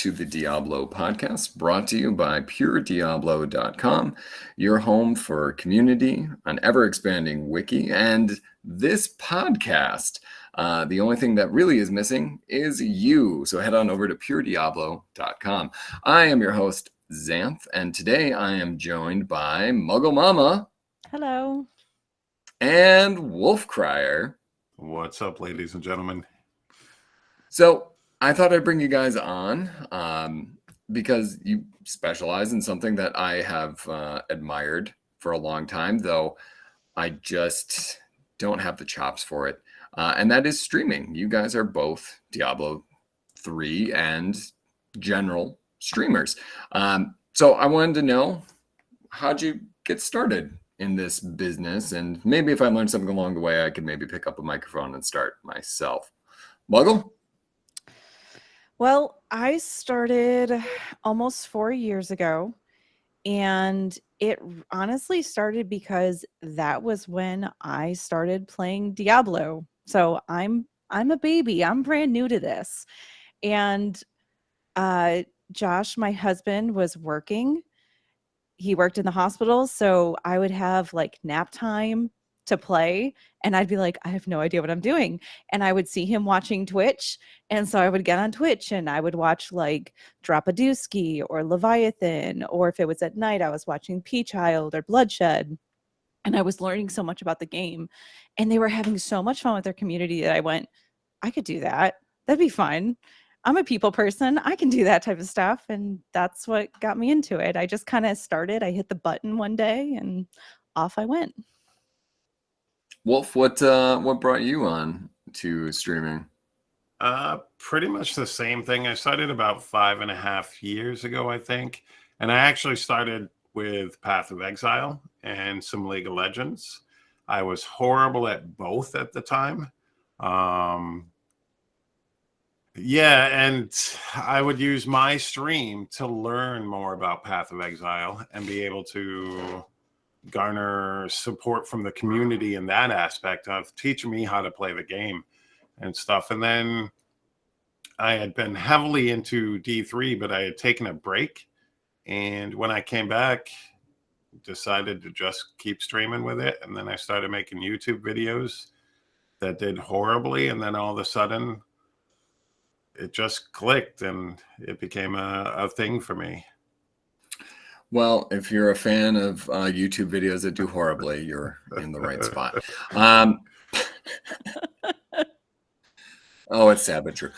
to the Diablo Podcast, brought to you by PureDiablo.com, your home for community, an ever-expanding wiki, and this podcast. The only thing that really is missing is you, so head on over to PureDiablo.com. I am your host, Xanth, and today I am joined by Mugglemama. Hello. And Wolfcryer. What's up, ladies and gentlemen? So I thought I'd bring you guys on because you specialize in something that I have admired for a long time, though I just don't have the chops for it. And that is streaming. You guys are both Diablo 3 and general streamers. So I wanted to know, how'd you get started in this business? And maybe if I learned something along the way, I could maybe pick up a microphone and start myself. Muggle? Well, I started almost 4 years ago, and it honestly started because that was when I started playing Diablo. So I'm a baby. I'm brand new to this. And Josh, my husband, was working. He worked in the hospital, so I would have like nap time to play, and I'd be like, I have no idea what I'm doing. And I would see him watching Twitch, and so I would get on Twitch and I would watch like Dropadooski or Leviathan, or if it was at night, I was watching P-Child or Bloodshed, and I was learning so much about the game, and they were having so much fun with their community that I went, I could do that. That'd be fun. I'm a people person. I can do that type of stuff. And that's what got me into it. I just kind of started. I hit the button one day and off I went. Wolf, what brought you on to streaming? Pretty much the same thing. I started about 5.5 years ago, I think. And I actually started with Path of Exile and some League of Legends. I was horrible at both at the time. Yeah, and I would use my stream to learn more about Path of Exile and be able to garner support from the community in that aspect of teaching me how to play the game and stuff. And then I had been heavily into D3, but I had taken a break. And when I came back, decided to just keep streaming with it. And then I started making YouTube videos that did horribly. And then all of a sudden, it just clicked and it became a thing for me. Well, if you're a fan of YouTube videos that do horribly, you're in the right spot. Oh, it's sad but true.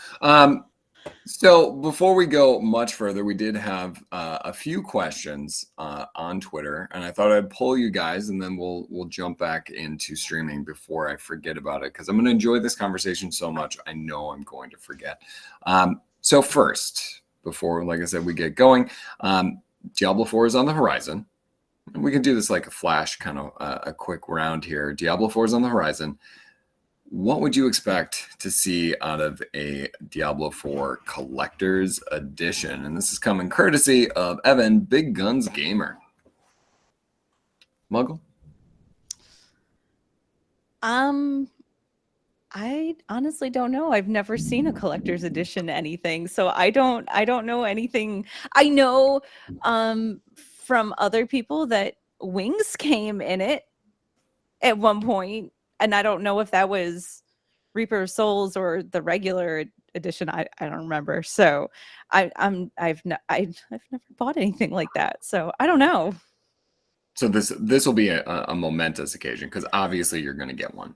So before we go much further, we did have a few questions on Twitter, and I thought I'd poll you guys, and then we'll jump back into streaming before I forget about it, because I'm going to enjoy this conversation so much. I know I'm going to forget. So first, before, like I said, we get going, Diablo 4 is on the horizon. And we can do this like a flash kind of a quick round here. Diablo 4 is on the horizon. What would you expect to see out of a Diablo 4 Collector's Edition? And this is coming courtesy of Evan, Big Guns Gamer. Muggle? I honestly don't know. I've never seen a collector's edition anything, so I don't know anything. I know from other people that Wings came in it at one point, and I don't know if that was Reaper of Souls or the regular edition. I don't remember. So I've never bought anything like that. So I don't know. So this will be a momentous occasion, because obviously you're going to get one.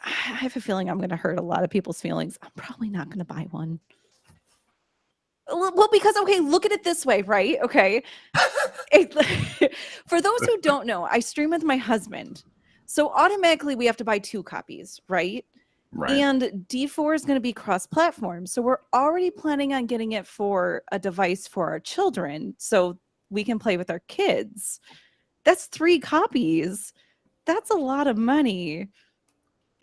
I have a feeling I'm going to hurt a lot of people's feelings. I'm probably not going to buy one. Well, because, okay, look at it this way, right? Okay. For those who don't know, I stream with my husband. So automatically we have to buy 2 copies, right? Right. And D4 is going to be cross-platform. So we're already planning on getting it for a device for our children so we can play with our kids. That's 3 copies. That's a lot of money.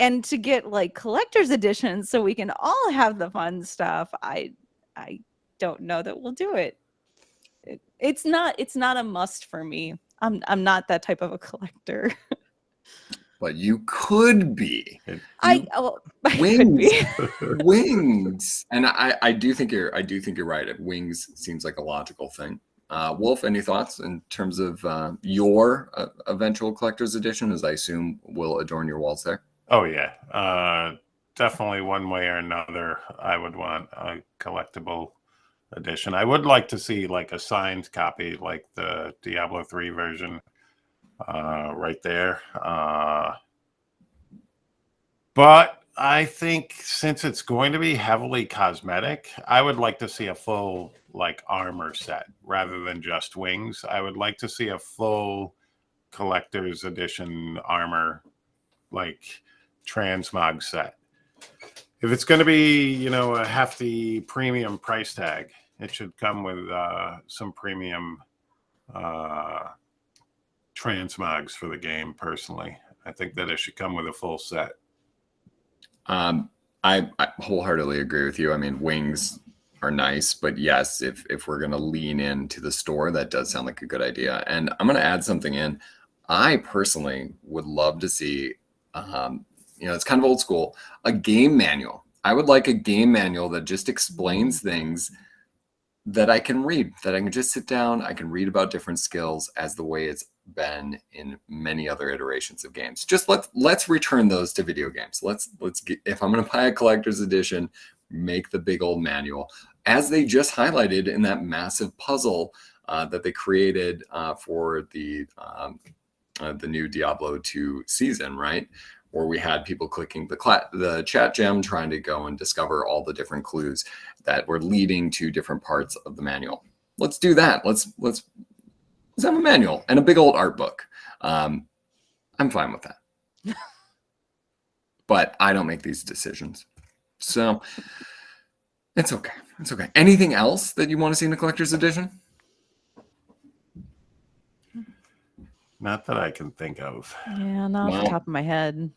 And to get like collector's editions so we can all have the fun stuff, I don't know that we'll do it. It's not a must for me. I'm not that type of a collector. but you could be. I could Wings. be. Wings. And I do think you're right. Wings seems like a logical thing. Wolf, any thoughts in terms of your eventual collector's edition, as I assume will adorn your walls there? Oh yeah, definitely one way or another. I would want a collectible edition. I would like to see like a signed copy, like the Diablo 3 version, right there. But I think since it's going to be heavily cosmetic, I would like to see a full like armor set rather than just wings. I would like to see a full collector's edition armor, like transmog set. If it's going to be, you know, a hefty premium price tag, it should come with some premium transmogs for the game. Personally, I think that it should come with a full set. I wholeheartedly agree with you. I mean, wings are nice, but yes, if we're going to lean into the store, that does sound like a good idea. And I'm going to add something in. I personally would love to see, you know, it's kind of old school, a game manual. I would like a game manual that just explains things that I can read, that I can just sit down, I can read about different skills as the way it's been in many other iterations of games. Just let's return those to video games. Let's get, if I'm going to buy a collector's edition, make the big old manual, as they just highlighted in that massive puzzle that they created for the new Diablo 2 season, right? Where we had people clicking the chat gem, trying to go and discover all the different clues that were leading to different parts of the manual. Let's do that. Let's have a manual and a big old art book. I'm fine with that. But I don't make these decisions. So it's okay. It's okay. Anything else that you want to see in the collector's edition? Not that I can think of. Yeah, not off the top of my head.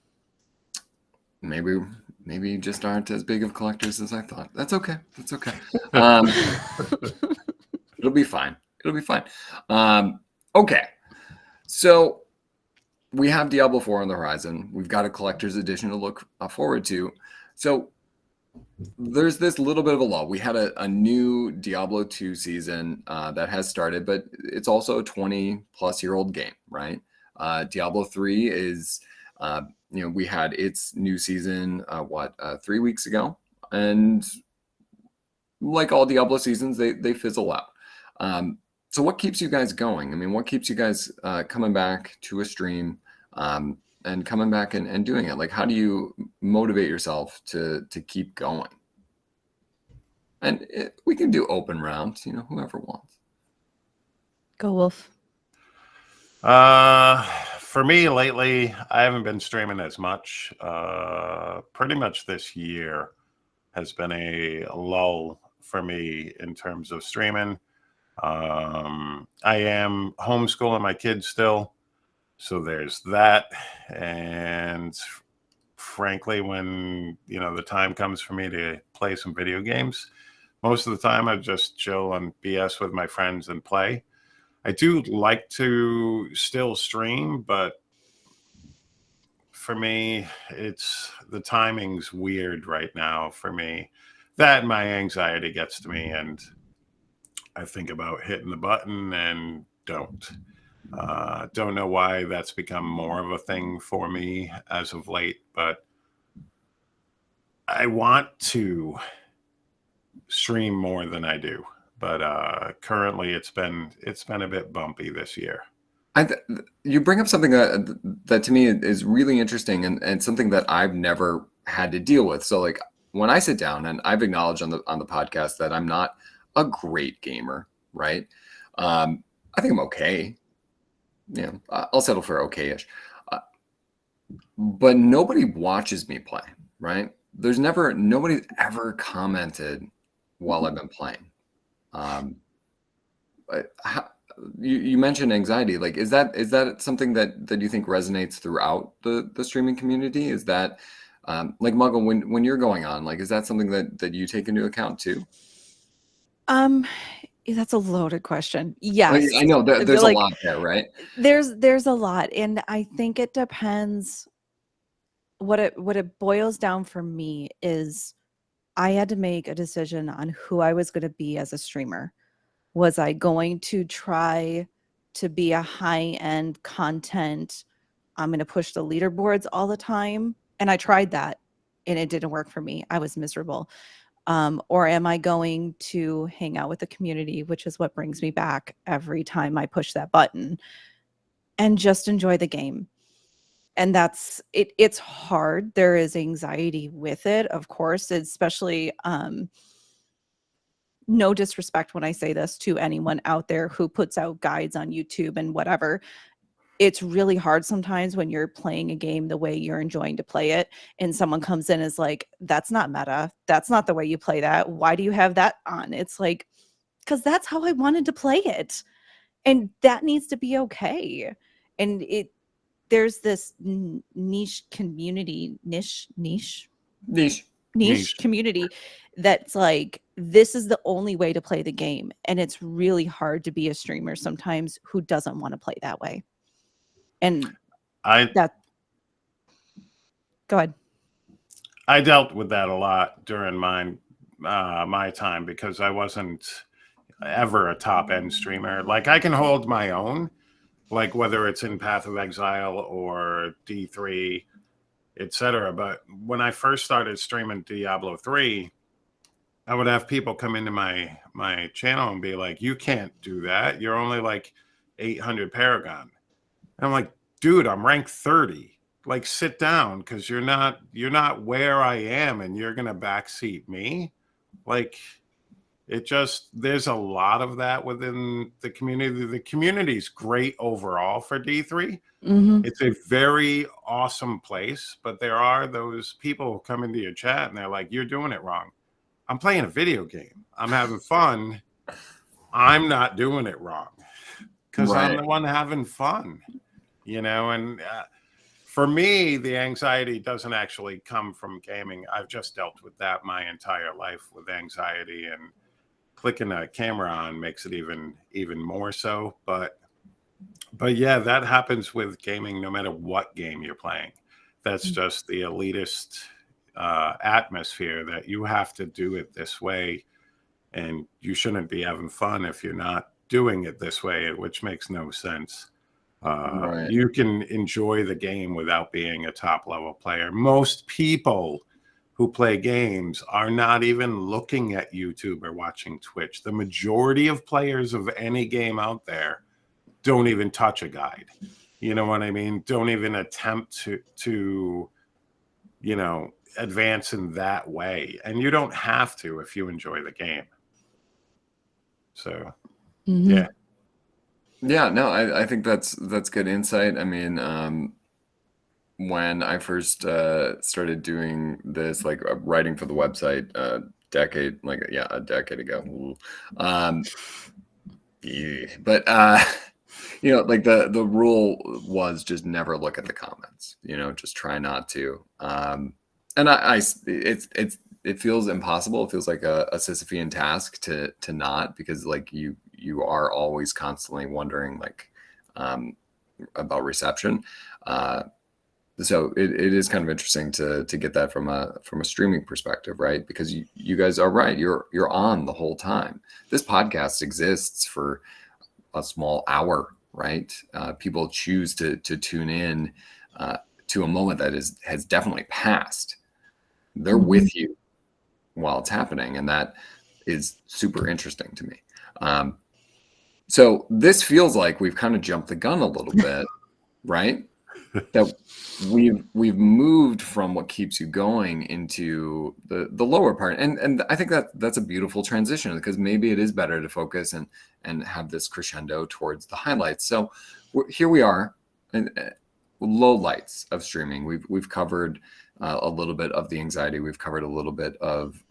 Maybe you just aren't as big of collectors as I thought. That's okay. That's okay. It'll be fine. It'll be fine. Okay. So we have Diablo 4 on the horizon. We've got a collector's edition to look forward to. So there's this little bit of a lull. We had a new Diablo 2 season that has started, but it's also a 20-plus-year-old game, right? Diablo 3 is, you know, we had its new season, 3 weeks ago? And like all Diablo seasons, they fizzle out. So what keeps you guys going? I mean, what keeps you guys coming back to a stream and coming back and doing it? Like, how do you motivate yourself to keep going? And we can do open rounds, you know, whoever wants. Go Wolf. For me lately, I haven't been streaming as much. Pretty much this year has been a lull for me in terms of streaming. I am homeschooling my kids still, so there's that. And frankly, when, you know, the time comes for me to play some video games, most of the time I just chill and BS with my friends and play. I do like to still stream, but for me, it's the timing's weird right now for me. That my anxiety gets to me, and I think about hitting the button and don't. Don't know why that's become more of a thing for me as of late, but I want to stream more than I do. But currently, it's been a bit bumpy this year. You bring up something that to me is really interesting and something that I've never had to deal with. So like when I sit down, and I've acknowledged on the podcast that I'm not a great gamer, right? I think I'm okay. You know, I'll settle for okay-ish. But nobody watches me play, right? Nobody's ever commented while I've been playing. You mentioned anxiety. Like, is that something that you think resonates throughout the streaming community? Is that like Muggle, when you're going on, like, is that something that you take into account too? That's a loaded question. Yes, I know there's a lot there, right? There's a lot, and I think it depends what it boils down for me is I had to make a decision on who I was going to be as a streamer. Was I going to try to be a high-end content, I'm going to push the leaderboards all the time? And I tried that and it didn't work for me. I was miserable. Or am I going to hang out with the community, which is what brings me back every time I push that button, and just enjoy the game? And that's it. It's hard. There is anxiety with it, of course, especially no disrespect when I say this to anyone out there who puts out guides on YouTube and whatever. It's really hard sometimes when you're playing a game the way you're enjoying to play it, and someone comes in and is like, that's not meta. That's not the way you play that. Why do you have that on? It's like, because that's how I wanted to play it. And that needs to be okay. And there's this niche community, niche community that's like, this is the only way to play the game. And it's really hard to be a streamer sometimes who doesn't want to play that way. And go ahead. I dealt with that a lot during my time, because I wasn't ever a top end streamer. Like, I can hold my own, like whether it's in Path of Exile or D3, etc. But when I first started streaming Diablo 3, I would have people come into my channel and be like, you can't do that. You're only like 800 Paragon. And I'm like, dude, I'm ranked 30. Like, sit down, because you're not where I am, and you're gonna backseat me. Like, there's a lot of that within the community. The community's great overall for D3. Mm-hmm. It's a very awesome place, but there are those people who come into your chat and they're like, you're doing it wrong. I'm playing a video game. I'm having fun. I'm not doing it wrong, because I'm the one having fun, and for me, the anxiety doesn't actually come from gaming. I've just dealt with that my entire life, with anxiety, and clicking a camera on makes it even more so. But yeah, that happens with gaming no matter what game you're playing. That's just the elitist atmosphere, that you have to do it this way, and you shouldn't be having fun if you're not doing it this way, which makes no sense. You can enjoy the game without being a top level player. Most people who play games are not even looking at YouTube or watching Twitch. The majority of players of any game out there don't even touch a guide. You know what I mean? Don't even attempt to advance in that way. And you don't have to if you enjoy the game. So, yeah. Yeah, no, I think that's good insight. I mean, when I first started doing this, like writing for the website a decade ago. But like the rule was just never look at the comments. Just try not to. And it feels impossible. It feels like a Sisyphean task to not, because like you are always constantly wondering about reception. So it is kind of interesting to get that from a streaming perspective, right? Because you guys are right. You're on the whole time. This podcast exists for a small hour, right? People choose to tune in to a moment that has definitely passed. They're with you while it's happening, and that is super interesting to me. So this feels like we've kind of jumped the gun a little bit, right? That we've moved from what keeps you going into the lower part, and I think that's a beautiful transition, because maybe it is better to focus and have this crescendo towards the highlights. So here we are, in low lights of streaming. We've covered a little bit of the anxiety. We've covered a little bit of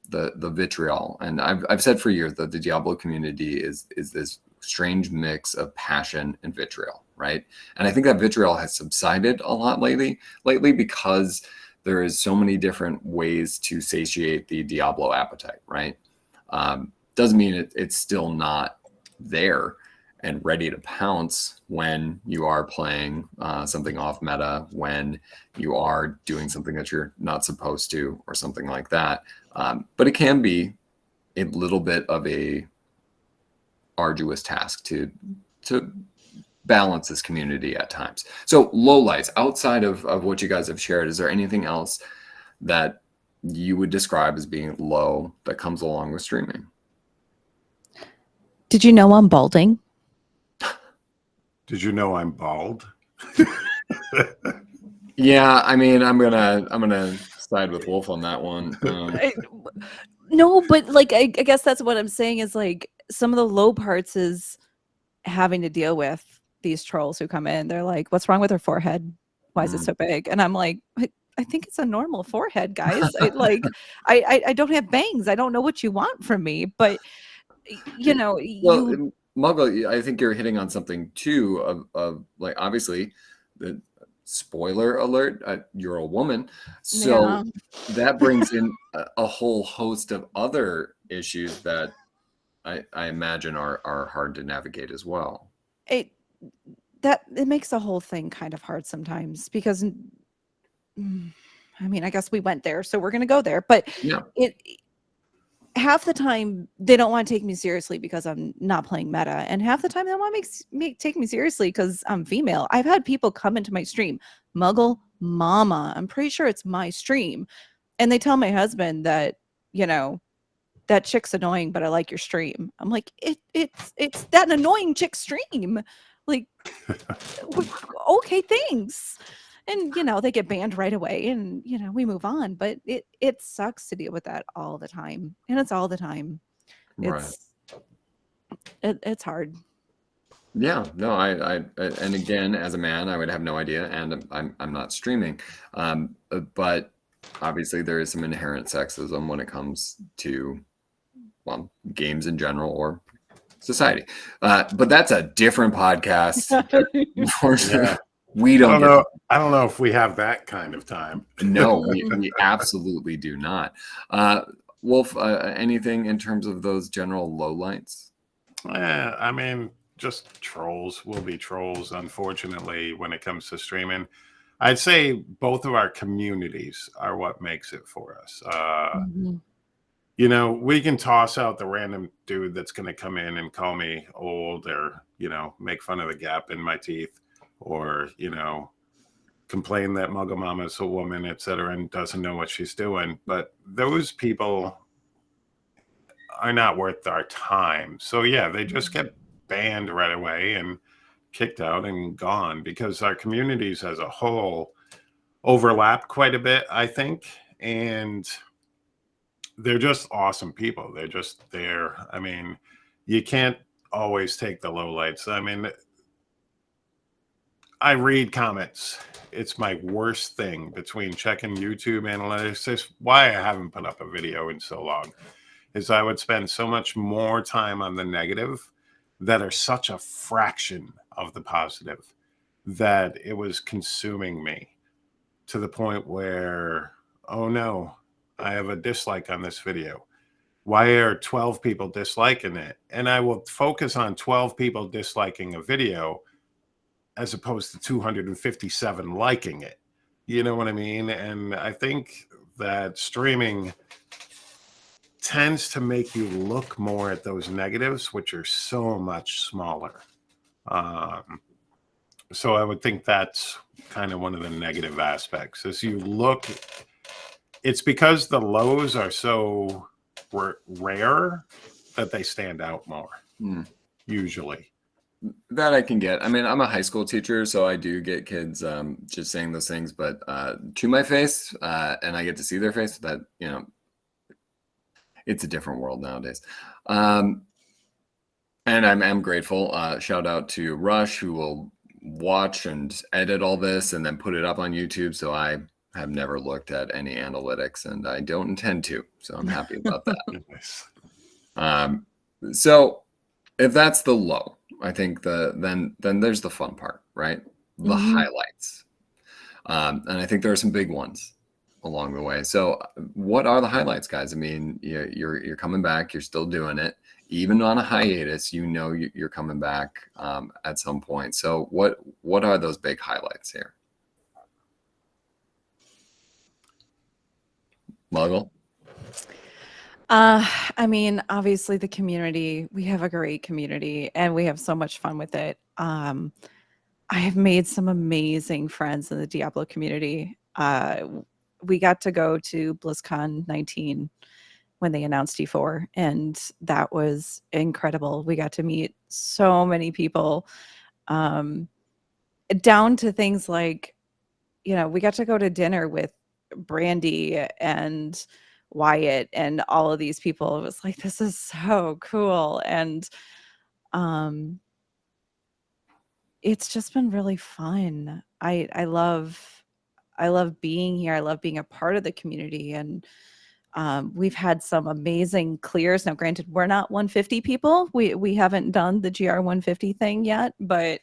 the vitriol, and I've said for years that the Diablo community is this strange mix of passion and vitriol, right? And I think that vitriol has subsided a lot lately because there is so many different ways to satiate the Diablo appetite, right? Doesn't mean it's still not there. and ready to pounce when you are playing something off meta, when you are doing something that you're not supposed to, or something like that. But it can be a little bit of a arduous task to balance this community at times. So lowlights, outside of what you guys have shared, is there anything else that you would describe as being low that comes along with streaming? Did you know I'm balding? Did you know I'm bald? Yeah, I mean, I'm gonna side with Wolf on that one. No, but like I guess that's what I'm saying is like some of the low parts is having to deal with these trolls who come in. They're like, "What's wrong with her forehead? Why is it so big?" And I'm like, I think it's a normal forehead, guys. I don't have bangs. I don't know what you want from me, but you know, well, Muggle, I think you're hitting on something too of like, obviously, the spoiler alert, you're a woman, so that brings in a whole host of other issues that I imagine are hard to navigate as well. It makes the whole thing kind of hard sometimes because I mean, I guess we went there, so we're going to go there, but yeah, half the time they don't want to take me seriously because I'm not playing meta, and half the time they want to take me seriously because I'm female. I've had people come into my stream, Mugglemama, I'm pretty sure it's my stream, and they tell my husband that, you know, that chick's annoying, but I like your stream. I'm like, it's that annoying chick stream. Like, okay, thanks. And, you know, they get banned right away and, you know, we move on. But it sucks to deal with that all the time. And it's all the time. It's hard. Yeah, no, I and again, as a man, I would have no idea, and I'm not streaming. But obviously there is some inherent sexism when it comes to, well, games in general or society. But that's a different podcast. Unfortunately, Yeah. we don't know. I don't know if we have that kind of time. No, we absolutely do not. Wolf, anything in terms of those general lowlights? I mean, just trolls will be trolls, unfortunately, when it comes to streaming. I'd say both of our communities are what makes it for us. You know, we can toss out the random dude that's going to come in and call me old, or, you know, make fun of the gap in my teeth, or, you know, complain that Mugglemama is a woman, etc., and doesn't know what she's doing. But those people are not worth our time. So yeah, they just get banned right away and kicked out and gone, because our communities as a whole overlap quite a bit, I think. And they're just awesome people. They're just there. I mean, you can't always take the lowlights. I mean, I read comments. It's my worst thing between checking YouTube analytics. It's why I haven't put up a video in so long, is I would spend so much more time on the negative that are such a fraction of the positive that it was consuming me to the point where, oh no, I have a dislike on this video. Why are 12 people disliking it? And I will focus on 12 people disliking a video as opposed to 257 liking it. You know what I mean? And I think that streaming tends to make you look more at those negatives, which are so much smaller. So I would think that's kind of one of the negative aspects. As you look, it's because the lows are so rare that they stand out more, usually. That I can get. I mean, I'm a high school teacher, so I do get kids just saying those things, but to my face, and I get to see their face, that, you know, it's a different world nowadays. And I'm grateful. Shout out to Rush, who will watch and edit all this and then put it up on YouTube. So I have never looked at any analytics, and I don't intend to. So I'm happy about that. So if that's the low, I think then there's the fun part, right? The highlights. And I think there are some big ones along the way. So what are the highlights, guys? I mean, you're coming back, you're still doing it. even on a hiatus, you're coming back at some point. So what are those big highlights here? Muggle? I mean, obviously the community, we have a great community and we have so much fun with it. I have made some amazing friends in the Diablo community. We got to go to BlizzCon 19 when they announced D4, and that was incredible. We got to meet so many people, down to things like, we got to go to dinner with Brandy and Wyatt and all of these people. It was like, this is so cool. And it's just been really fun. I love being here. I love being a part of the community. And we've had some amazing clears. Now, granted, we're not 150 people. We haven't done the GR 150 thing yet, but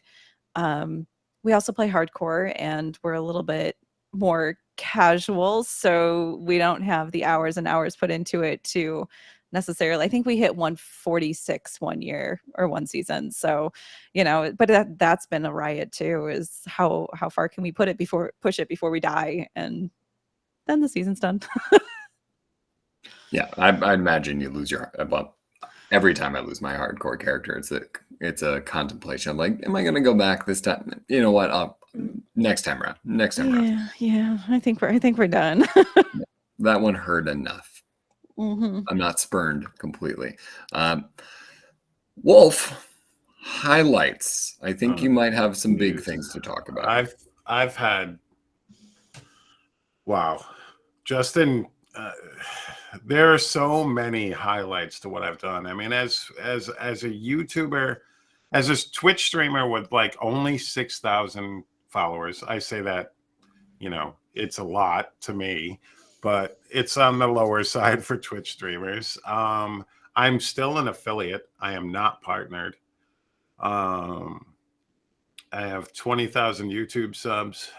we also play hardcore and we're a little bit more casual, so we don't have the hours and hours put into it to necessarily. I think we hit 146 one year or one season, so but that's been a riot too, is how far can we push it before we die, and then the season's done. Yeah, I imagine you lose your, well, every time I lose my hardcore character, it's a contemplation. I'm like, am I going to go back this time? You know what? Next time around. Yeah. I think we're done. That one hurt enough. Mm-hmm. I'm not spurned completely. Wolf, highlights. I think you might have some big things to talk about. I've had, wow, Justin. There are so many highlights to what I've done. I mean, as a YouTuber, as a Twitch streamer with like only 6,000 followers, I say that, it's a lot to me, but it's on the lower side for Twitch streamers. I'm still an affiliate. I am not partnered. I have 20,000 YouTube subs,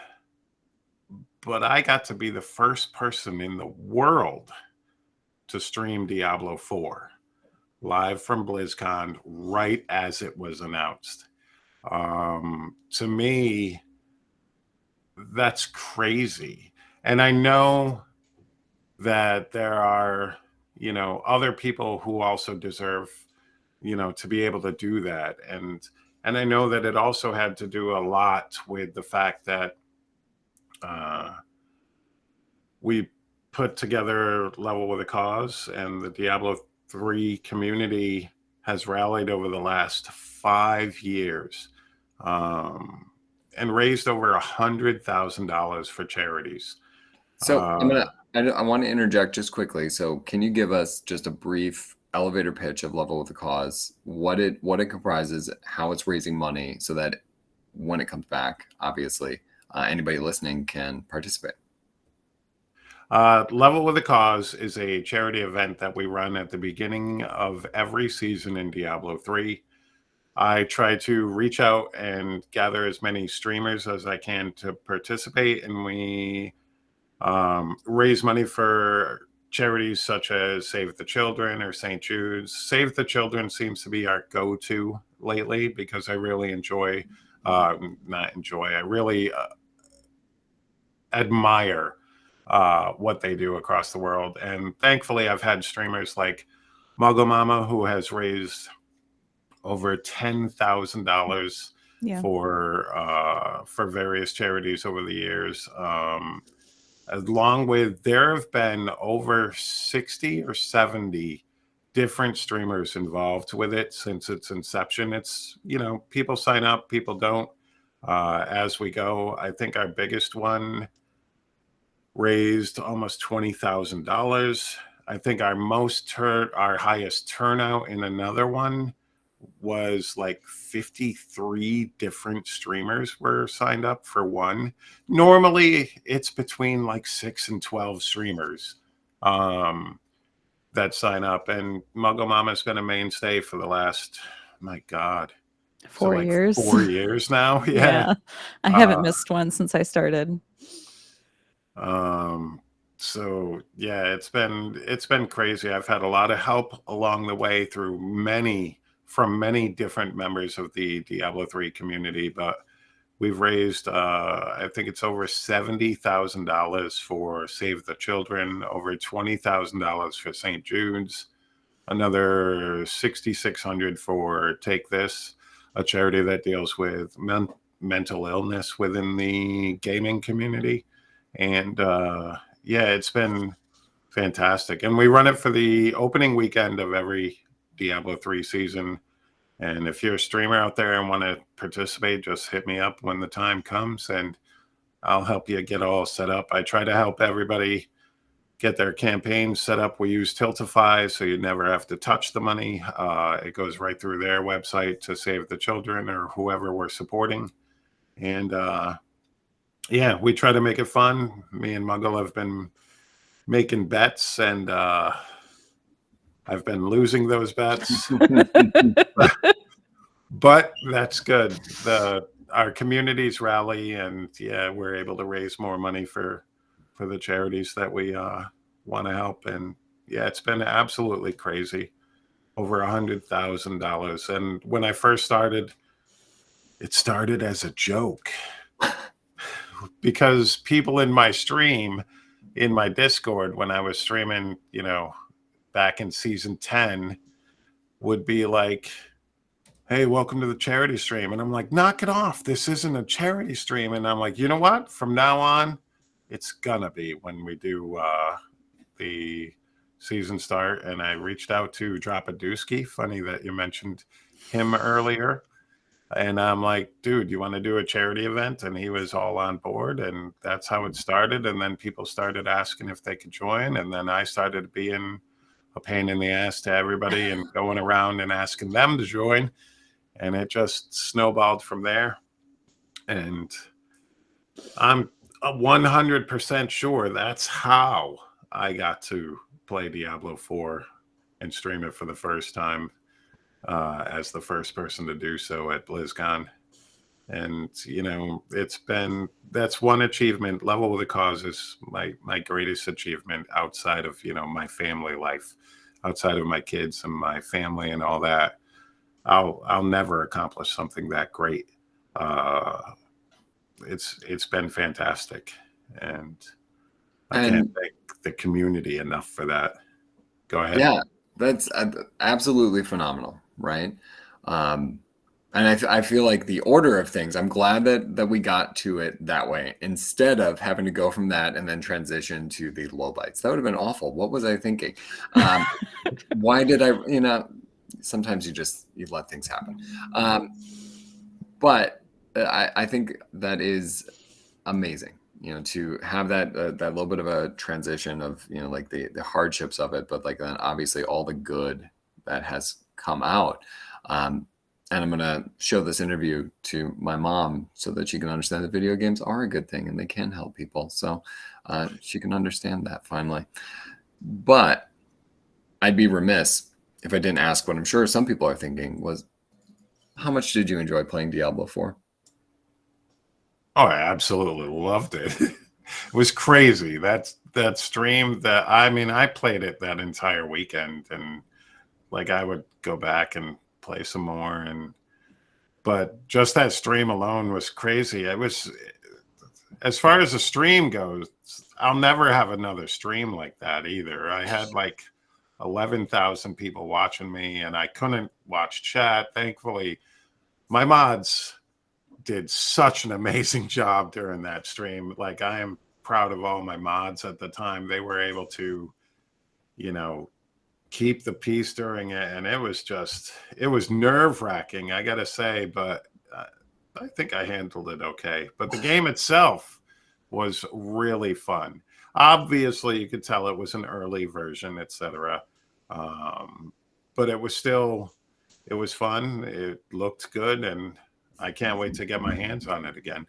but I got to be the first person in the world to stream Diablo 4 live from BlizzCon right as it was announced. To me, that's crazy. And I know that there are, other people who also deserve, to be able to do that. And I know that it also had to do a lot with the fact that we put together Level with a Cause, and the Diablo 3 community has rallied over the last 5 years and raised over $100,000 for charities. So I want to interject just quickly. So can you give us just a brief elevator pitch of Level with a Cause, what it comprises, how it's raising money, so that when it comes back, obviously, anybody listening can participate? Level with a Cause is a charity event that we run at the beginning of every season in Diablo 3. I try to reach out and gather as many streamers as I can to participate, and we raise money for charities such as Save the Children or St. Jude's. Save the Children seems to be our go-to lately because I really I really admire what they do across the world. And thankfully, I've had streamers like Mugglemama, who has raised over $10,000 for various charities over the years. Along with, there have been over 60 or 70 different streamers involved with it since its inception. It's, people sign up, people don't, as we go. I think our biggest one raised almost $20,000. I think our highest turnout in another one was like 53 different streamers were signed up for one. Normally it's between like 6 and 12 streamers that sign up, and Mugglemama has been a mainstay for the last, my God, 4 years. 4 years now. Yeah. I haven't missed one since I started. So yeah, it's been crazy. I've had a lot of help along the way from many different members of the Diablo 3 community, but we've raised I think it's over $70,000 for Save the Children, over $20,000 for St. Jude's, another $6,600 for Take This, a charity that deals with mental illness within the gaming community. And yeah, it's been fantastic. And we run it for the opening weekend of every Diablo 3 season. And if you're a streamer out there and want to participate, just hit me up when the time comes and I'll help you get all set up. I try to help everybody get their campaigns set up. We use Tiltify, so you never have to touch the money. It goes right through their website to Save the Children or whoever we're supporting. And yeah, we try to make it fun. Me and Muggle have been making bets, and I've been losing those bets. But that's good. Our communities rally, and yeah, we're able to raise more money for the charities that we want to help. And yeah, it's been absolutely crazy. Over $100,000. And when I first started, it started as a joke because people in my stream, in my Discord, when I was streaming, back in season 10, would be like, hey, welcome to the charity stream. And I'm like, knock it off. This isn't a charity stream. And I'm like, you know what? From now on, it's gonna be when we do the season start. And I reached out to Dropadooski. Funny that you mentioned him earlier. And I'm like, dude, you want to do a charity event? And he was all on board. And that's how it started. And then people started asking if they could join. And then I started being a pain in the ass to everybody and going around and asking them to join. And it just snowballed from there. And I'm 100% sure that's how I got to play Diablo 4 and stream it for the first time as the first person to do so at BlizzCon. And, that's one achievement. Level with a Cause is my greatest achievement outside of, my family life, outside of my kids and my family and all that. I'll never accomplish something that great. It's been fantastic, and I can't thank the community enough for that. Go ahead. Yeah, that's absolutely phenomenal, right? And I feel like the order of things, I'm glad that we got to it that way instead of having to go from that and then transition to the lowlights. That would have been awful. What was I thinking? Why did I, sometimes you let things happen. But I think that is amazing, to have that little bit of a transition of, like the hardships of it, but like then obviously all the good that has come out. And I'm going to show this interview to my mom so that she can understand that video games are a good thing and they can help people. So she can understand that finally. But I'd be remiss if I didn't ask what I'm sure some people are thinking was, how much did you enjoy playing Diablo 4? Oh, I absolutely loved it. It was crazy. That stream I played it that entire weekend, and like I would go back and play some more, but just that stream alone was crazy. It was, as far as the stream goes, I'll never have another stream like that either. I had like 11,000 people watching me, and I couldn't watch chat. Thankfully, my mods did such an amazing job during that stream. Like, I am proud of all my mods at the time. They were able to, keep the peace during it. And it was nerve-wracking, I gotta say, but I think I handled it okay. But the game itself was really fun. Obviously, you could tell it was an early version, etc. But it was fun. It looked good, and I can't wait to get my hands on it again.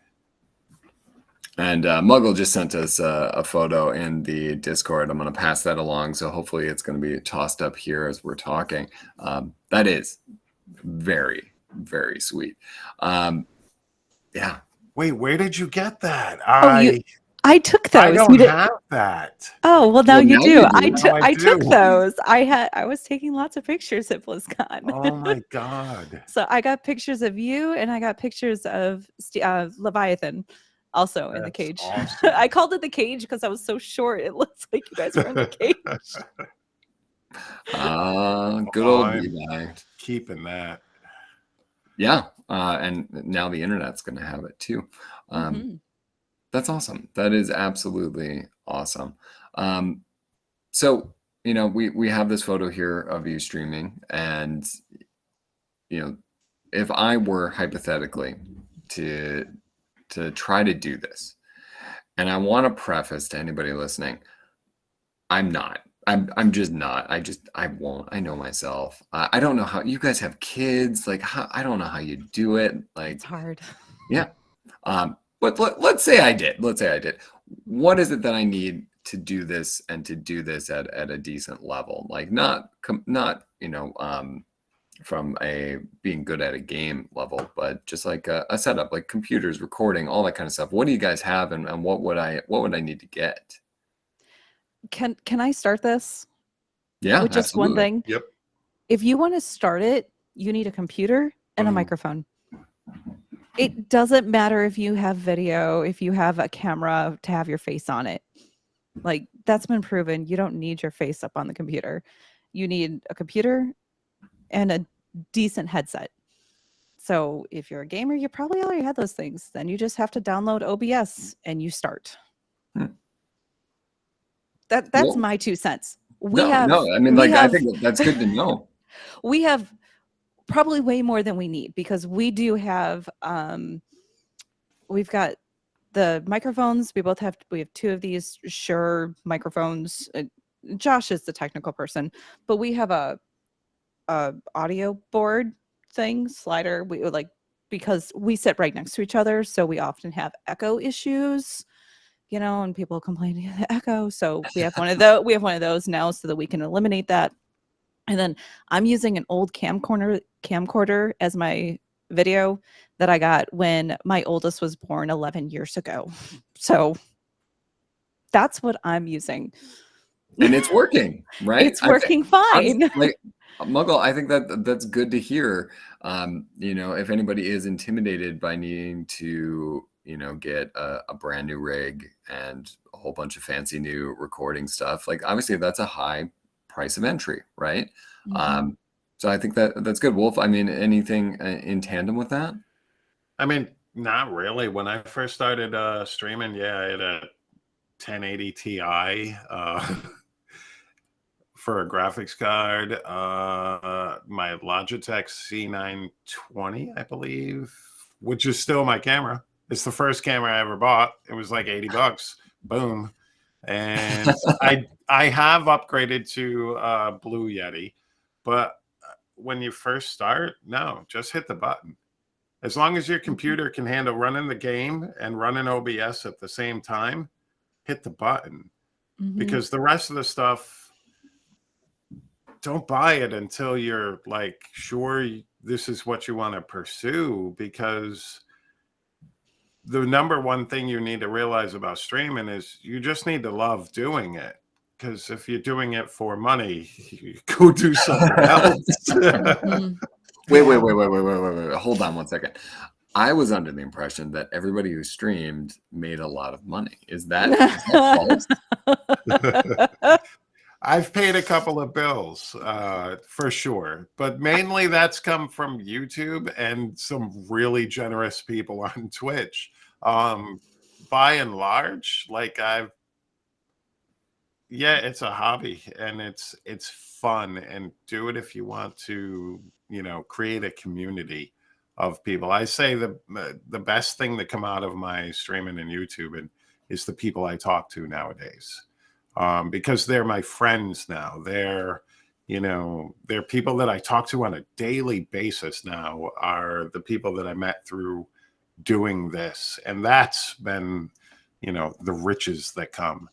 And Muggle just sent us a photo in the Discord. I'm going to pass that along, so hopefully it's going to be tossed up here as we're talking. That is very, very sweet. Yeah. Wait, where did you get that? I took those. I don't have that. Oh, well, now Well, you now do. you I do. took Now I I took do. those. I was taking lots of pictures at BlizzCon. Oh my God. So I got pictures of you, and I got pictures of Leviathan, also in the That's cage. awesome. I called it the cage because I was so short. It looks like you guys were in the cage. Good Oh, old I'm Levi. keeping that. Yeah, and now the internet's going to have it too. Mhm. That's awesome. That is absolutely awesome. So, you know, we have this photo here of you streaming, and, you know, if I were hypothetically to try to do this, and I want to preface to anybody listening, I'm not. I'm just not. I won't. I know myself. I don't know how you guys have kids. Like, I don't know how you do it. Like, It's hard. yeah. But let's say I did. Let's say I did. What is it that I need to do this and to do this at a decent level? Like, not you know, from a being good at a game level, but just like a setup, like computers, recording, all that kind of stuff. What do you guys have, and what would I need to get? Can I start this Yeah, with just one absolutely. thing? Yep. If you want to start it, you need a computer and a microphone. It doesn't matter if you have video, if you have a camera to have your face on it. Like, that's been proven. You don't need your face up on the computer. You need a computer and a decent headset. So if you're a gamer, you probably already had those things. Then you just have to download OBS and you start. That's Well, my 2 cents. no, I mean, like, I think that's good to know. We have probably way more than we need, because we do have we've got the microphones. We have 2 of these Shure microphones. Josh is the technical person, but we have a audio board thing, slider. We like, because we sit right next to each other, so we often have echo issues, you know, and people complain of the echo. So we have one of those. We have one of those now, so that we can eliminate that. And then I'm using an old camcorder as my video that I got when my oldest was born 11 years ago. So that's what I'm using. And it's working, right? It's working fine. Like, Muggle, I think that's good to hear. You know, if anybody is intimidated by needing to, you know, get a brand new rig and a whole bunch of fancy new recording stuff, like, obviously that's a high price of entry, right? Mhm. So I think that's good. Wolf, I mean, anything in tandem with that? I mean, not really. When I first started streaming, yeah, I had a 1080 Ti for a graphics card. My Logitech C920, I believe, which is still my camera. It's the first camera I ever bought. It was like $80. Boom. And I have upgraded to Blue Yeti, but when you first start, no, just hit the button. As long as your computer can handle running the game and running OBS at the same time, hit the button. Mhm. Because the rest of the stuff, don't buy it until you're like sure this is what you want to pursue, because the number one thing you need to realize about streaming is you just need to love doing it. Because if you're doing it for money, you go do something else. Mhm. Wait. Hold on one second. I was under the impression that everybody who streamed made a lot of money. Is that false? I've paid a couple of bills for sure, but mainly that's come from YouTube and some really generous people on Twitch. By and large, like it's a hobby, and it's fun, and do it if you want to, you know, create a community of people. I say the best thing that come out of my streaming and YouTube is the people I talk to nowadays. Because they're my friends now. They're, you know, they're people that I talk to on a daily basis now, are the people that I met through doing this. And that's been, you know, the riches that come,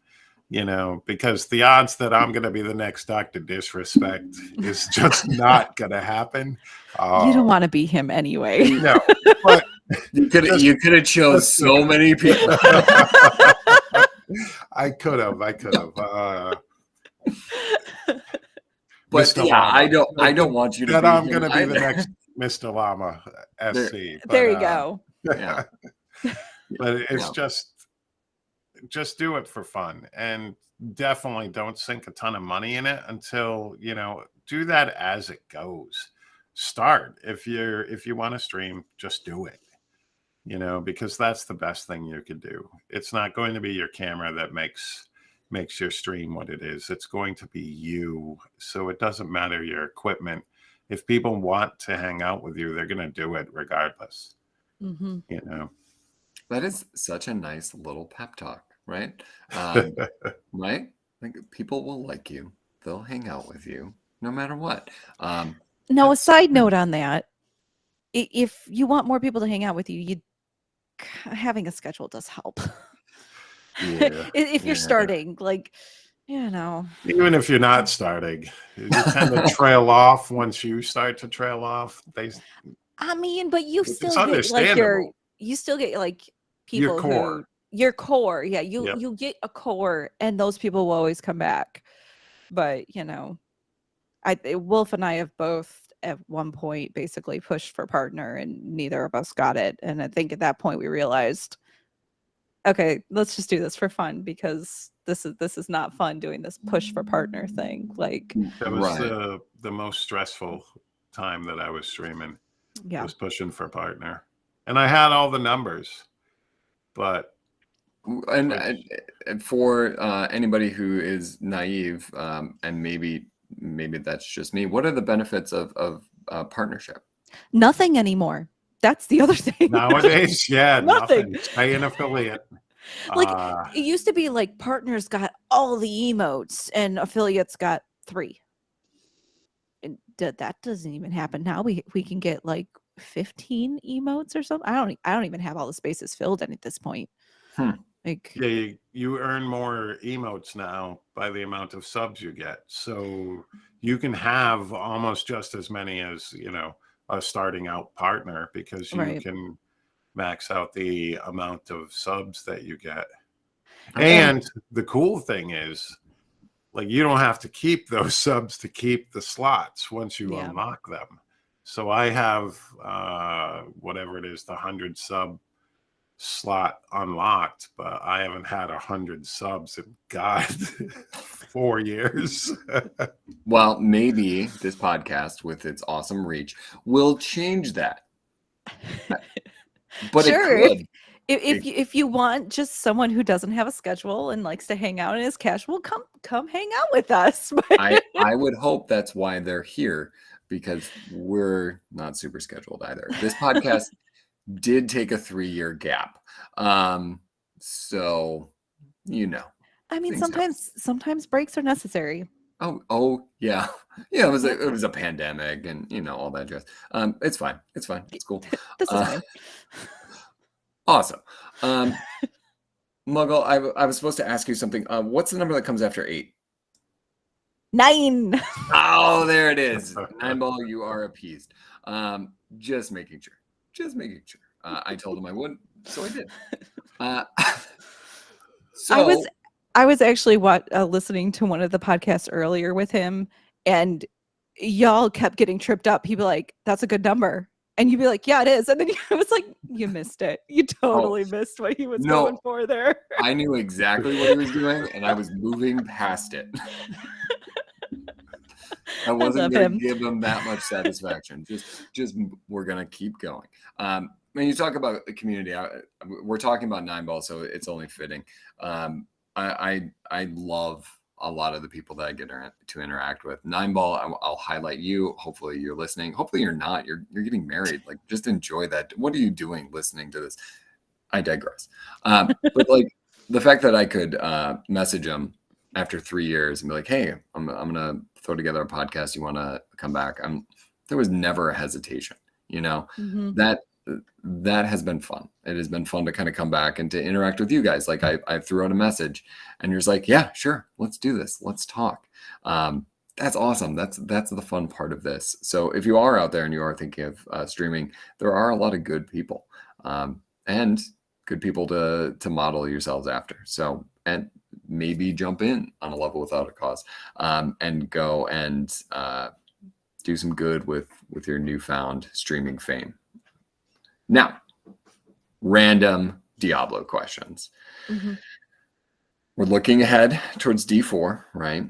you know, because the odds that I'm going to be the next Dr. Disrespect is just not going to happen. You don't want to be him anyway. No, but you could have chose so many people. I could have. But Mr. yeah, Llama. I don't want you to That be I'm him going to be the either. next Mr. Llama SC. There you go. Yeah. But it's Yeah. just do it for fun, and definitely don't sink a ton of money in it until, do that as it goes. Start if you want to stream, just do it, because that's the best thing you could do. It's not going to be your camera that makes your stream what it is. It's going to be you. So it doesn't matter your equipment. If people want to hang out with you, they're going to do it regardless. Mm-hmm. That is such a nice little pep talk, right? Right? Like, people will like you. They'll hang out with you no matter what. Now, a side note on that, if you want more people to hang out with you, having a schedule does help. Yeah. If you're starting, Even if you're not starting, you tend to trail off once you start to trail off. But you it's still get understandable. People Your core. your core. Yeah, Yep. you get a core, and those people will always come back. But Wolf and I have both at one point basically pushed for partner, and neither of us got it. And I think at that point we realized, okay, let's just do this for fun, because this is not fun doing this push for partner thing. Like, That was Right. the most stressful time that I was streaming. yeah, Was pushing for partner, and I had all the numbers, but And for anybody who is naive, and maybe that's just me, what are the benefits of partnership? nothing anymore. That's the other thing. nowadays, yeah, Nothing. nothing. Stay an affiliate. It used to be like partners got all the emotes and affiliates got 3. And that doesn't even happen now. We can get like 15 emotes or something. I don't even have all the spaces filled at this point. Like, Yeah, you earn more emotes now by the amount of subs you get. So you can have almost just as many as, a starting out partner, because you Right. can max out the amount of subs that you get. Okay. And the cool thing is, like, you don't have to keep those subs to keep the slots once you Yeah. unlock them. So I have whatever it is, the 100 sub slot unlocked, but I haven't had 100 subs in 4 years. Well, maybe this podcast, with its awesome reach, will change that. But sure, it could. if you want just someone who doesn't have a schedule and likes to hang out and is casual, come hang out with us. I would hope that's why they're here, because we're not super scheduled either. This podcast did take a 3-year gap. So, I mean, things sometimes breaks are necessary. Oh yeah. Yeah, it was a pandemic and all that jazz. It's fine. It's cool. This is fine. Awesome. Muggle, I was supposed to ask you something. What's the number that comes after 8? 9. Oh, there it is. 9 ball, you are appeased. Just making sure. I told him I would, so I did. So I was actually listening to one of the podcasts earlier with him, and y'all kept getting tripped up. He'd be like, "That's a good number," and you'd be like, "Yeah, it is." And then I was like, "You missed it. You totally missed what he was going for there." I knew exactly what he was doing, and I was moving past it. I wasn't going to give him that much satisfaction. Just we're going to keep going. When you talk about the community, we're talking about 9 ball, so it's only fitting. I love a lot of the people that I get to interact with. 9 ball, I'll highlight you. Hopefully you're listening. Hopefully you're not. You're getting married. Like, just enjoy that. What are you doing listening to this? I digress. But like, the fact that I could message him after 3 years and be like, "Hey, I'm gonna throw together a podcast. You want to come back?" There was never a hesitation. Mm-hmm. That has been fun. It has been fun to kind of come back and to interact with you guys. Like, I threw out a message and you're just like, "Yeah, sure. Let's do this. Let's talk." That's awesome. That's the fun part of this. So if you are out there and you are thinking of streaming, there are a lot of good people. And good people to model yourselves after. So, and maybe jump in on a level without a cause, and go and do some good with your newfound streaming fame. Now, random Diablo questions. Mm-hmm. We're looking ahead towards D4, right?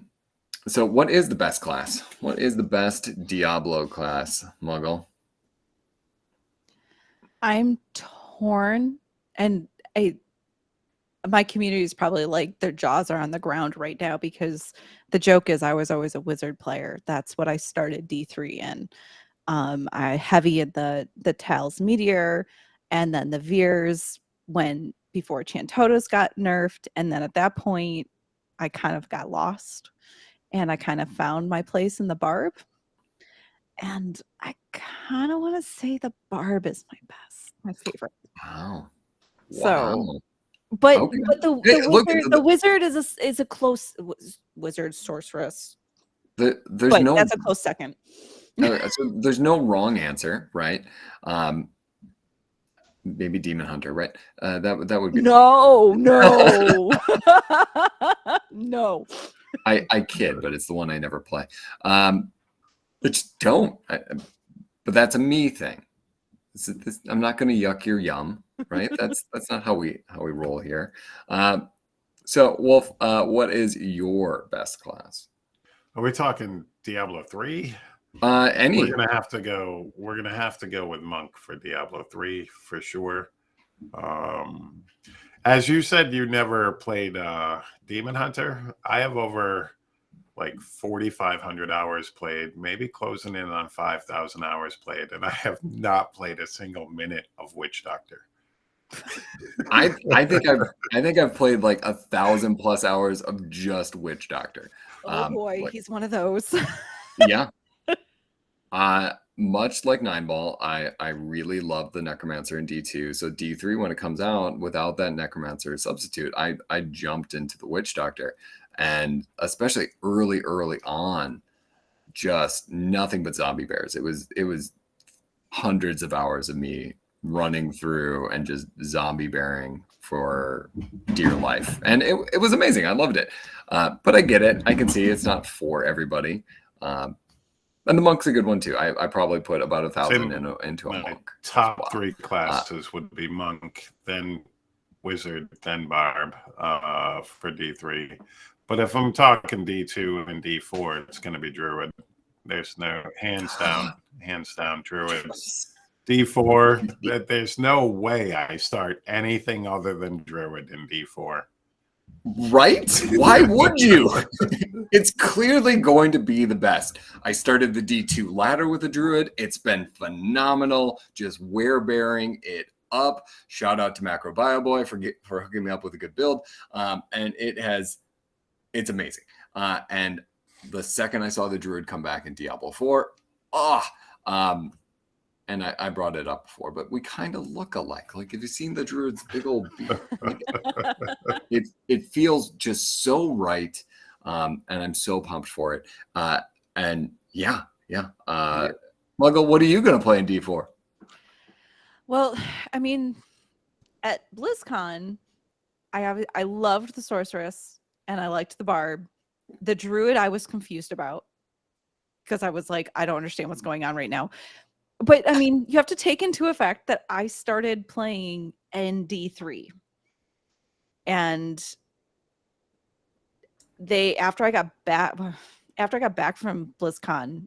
So what is the best class? What is the best Diablo class, Muggle? I'm torn, and my community is probably like their jaws are on the ground right now, because the joke is I was always a wizard player. That's what I started D3 in. I heavy in the Tal's Meteor, and then the Veers before Chantotos got nerfed, and then at that point I kind of got lost, and I kind of found my place in the Barb, and I kind of want to say the Barb is my favorite. Wow. So, but Okay. the wizard is a close wizard sorceress. There's but no that's a close second. So there's no wrong answer, right? Maybe Demon Hunter, right? That would be no. No. I kid, but it's the one I never play. But don't. But that's a me thing. I'm not going to yuck your yum, right? That's not how we roll here. So Wolf, what is your best class? Are we talking Diablo 3? Any. We're gonna have to go with Monk for Diablo 3 for sure. As you said, you never played Demon Hunter. I have over like 4,500 hours played, maybe closing in on 5,000 hours played, and I have not played a single minute of Witch Doctor. I think I've played like 1,000+ hours of just Witch Doctor. Oh boy, he's one of those. Yeah. Much like 9-ball, I really love the Necromancer in D2. So D3, when it comes out without that Necromancer substitute, I jumped into the Witch Doctor, and especially early on, just nothing but zombie bears. It was hundreds of hours of me running through and just zombie bearing for dear life, and it was amazing. I loved it, but I get it. I can see it's not for everybody. And the Monk's a good one too. I probably put about 1,000 into a Monk. Top 3 classes would be Monk, then Wizard, then Barb for D3. But if I'm talking D2 and D4, it's going to be Druid. There's no hands down Druid. D4, there's no way I start anything other than Druid in D4. Right? Why would you? It's clearly going to be the best. I started the D2 ladder with a Druid. It's been phenomenal. Just wear-bearing it up. Shout out to Macro Bio Boy for hooking me up with a good build. And it's amazing. And the second I saw the Druid come back in Diablo 4, and I brought it up before, but we kind of look alike. Like, have you seen the Druid's big old beard? Like, it feels just so right, and I'm so pumped for it. And yeah. Muggle, what are you going to play in D4? Well, I mean, at BlizzCon, I loved the Sorceress, and I liked the Barb. The Druid I was confused about, because I was like, I don't understand what's going on right now. But I mean, you have to take into effect that I started playing in D3, and after I got back from BlizzCon,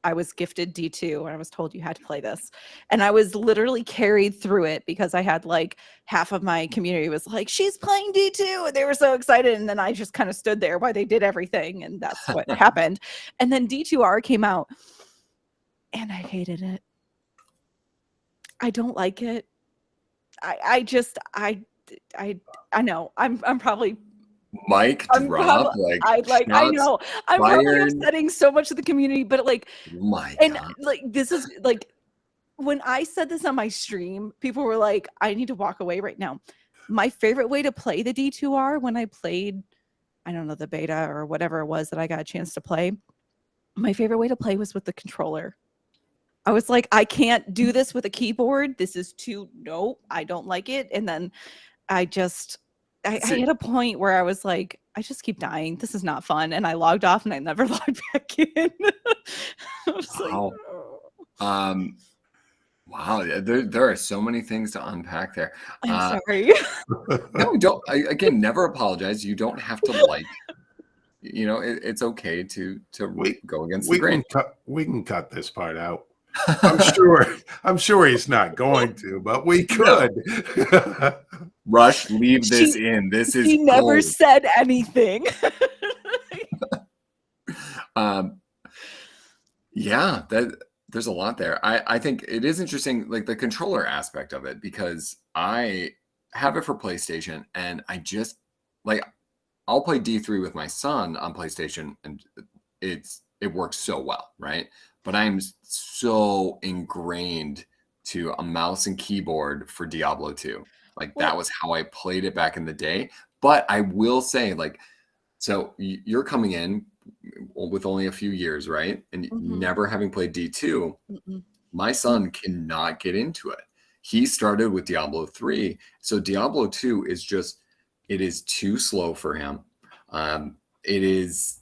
I was gifted D2, and I was told you had to play this, and I was literally carried through it because I had like half of my community was like, she's playing D2, and they were so excited, and then I just kind of stood there while they did everything, and that's what happened. And then D2R came out, and I hated it. I don't like it. I know I'm probably Mic drop. I know I'm probably upsetting so much of the community, but like, God. Like, this is like, when I said this on my stream, people were like, I need to walk away right now. My favorite way to play the D2R, when I played, I don't know, the beta or whatever it was that I got a chance to play, my favorite way to play was with the controller. I was like, I can't do this with a keyboard. This is no, I don't like it. And then I hit a point where I was like, I just keep dying. This is not fun. And I logged off and I never logged back in. I was wow. Like, wow. There are so many things to unpack there. I'm sorry. No, don't. Again, never apologize. You don't have to like. It's okay to go against the grain. We can cut this part out. I'm sure he's not going to, but we could. Rush, leave this in. This is. He never gold. said anything. Yeah, there's a lot there. I think it is interesting, like the controller aspect of it, because I have it for PlayStation, and I just like I'll play D3 with my son on PlayStation, and it works so well, right? But I'm so ingrained to a mouse and keyboard for Diablo 2. Like that was how I played it back in the day. But I will say, like, so you're coming in with only a few years, right? And never having played D2, my son cannot get into it. He started with Diablo 3. So Diablo 2 is just, it is too slow for him. It is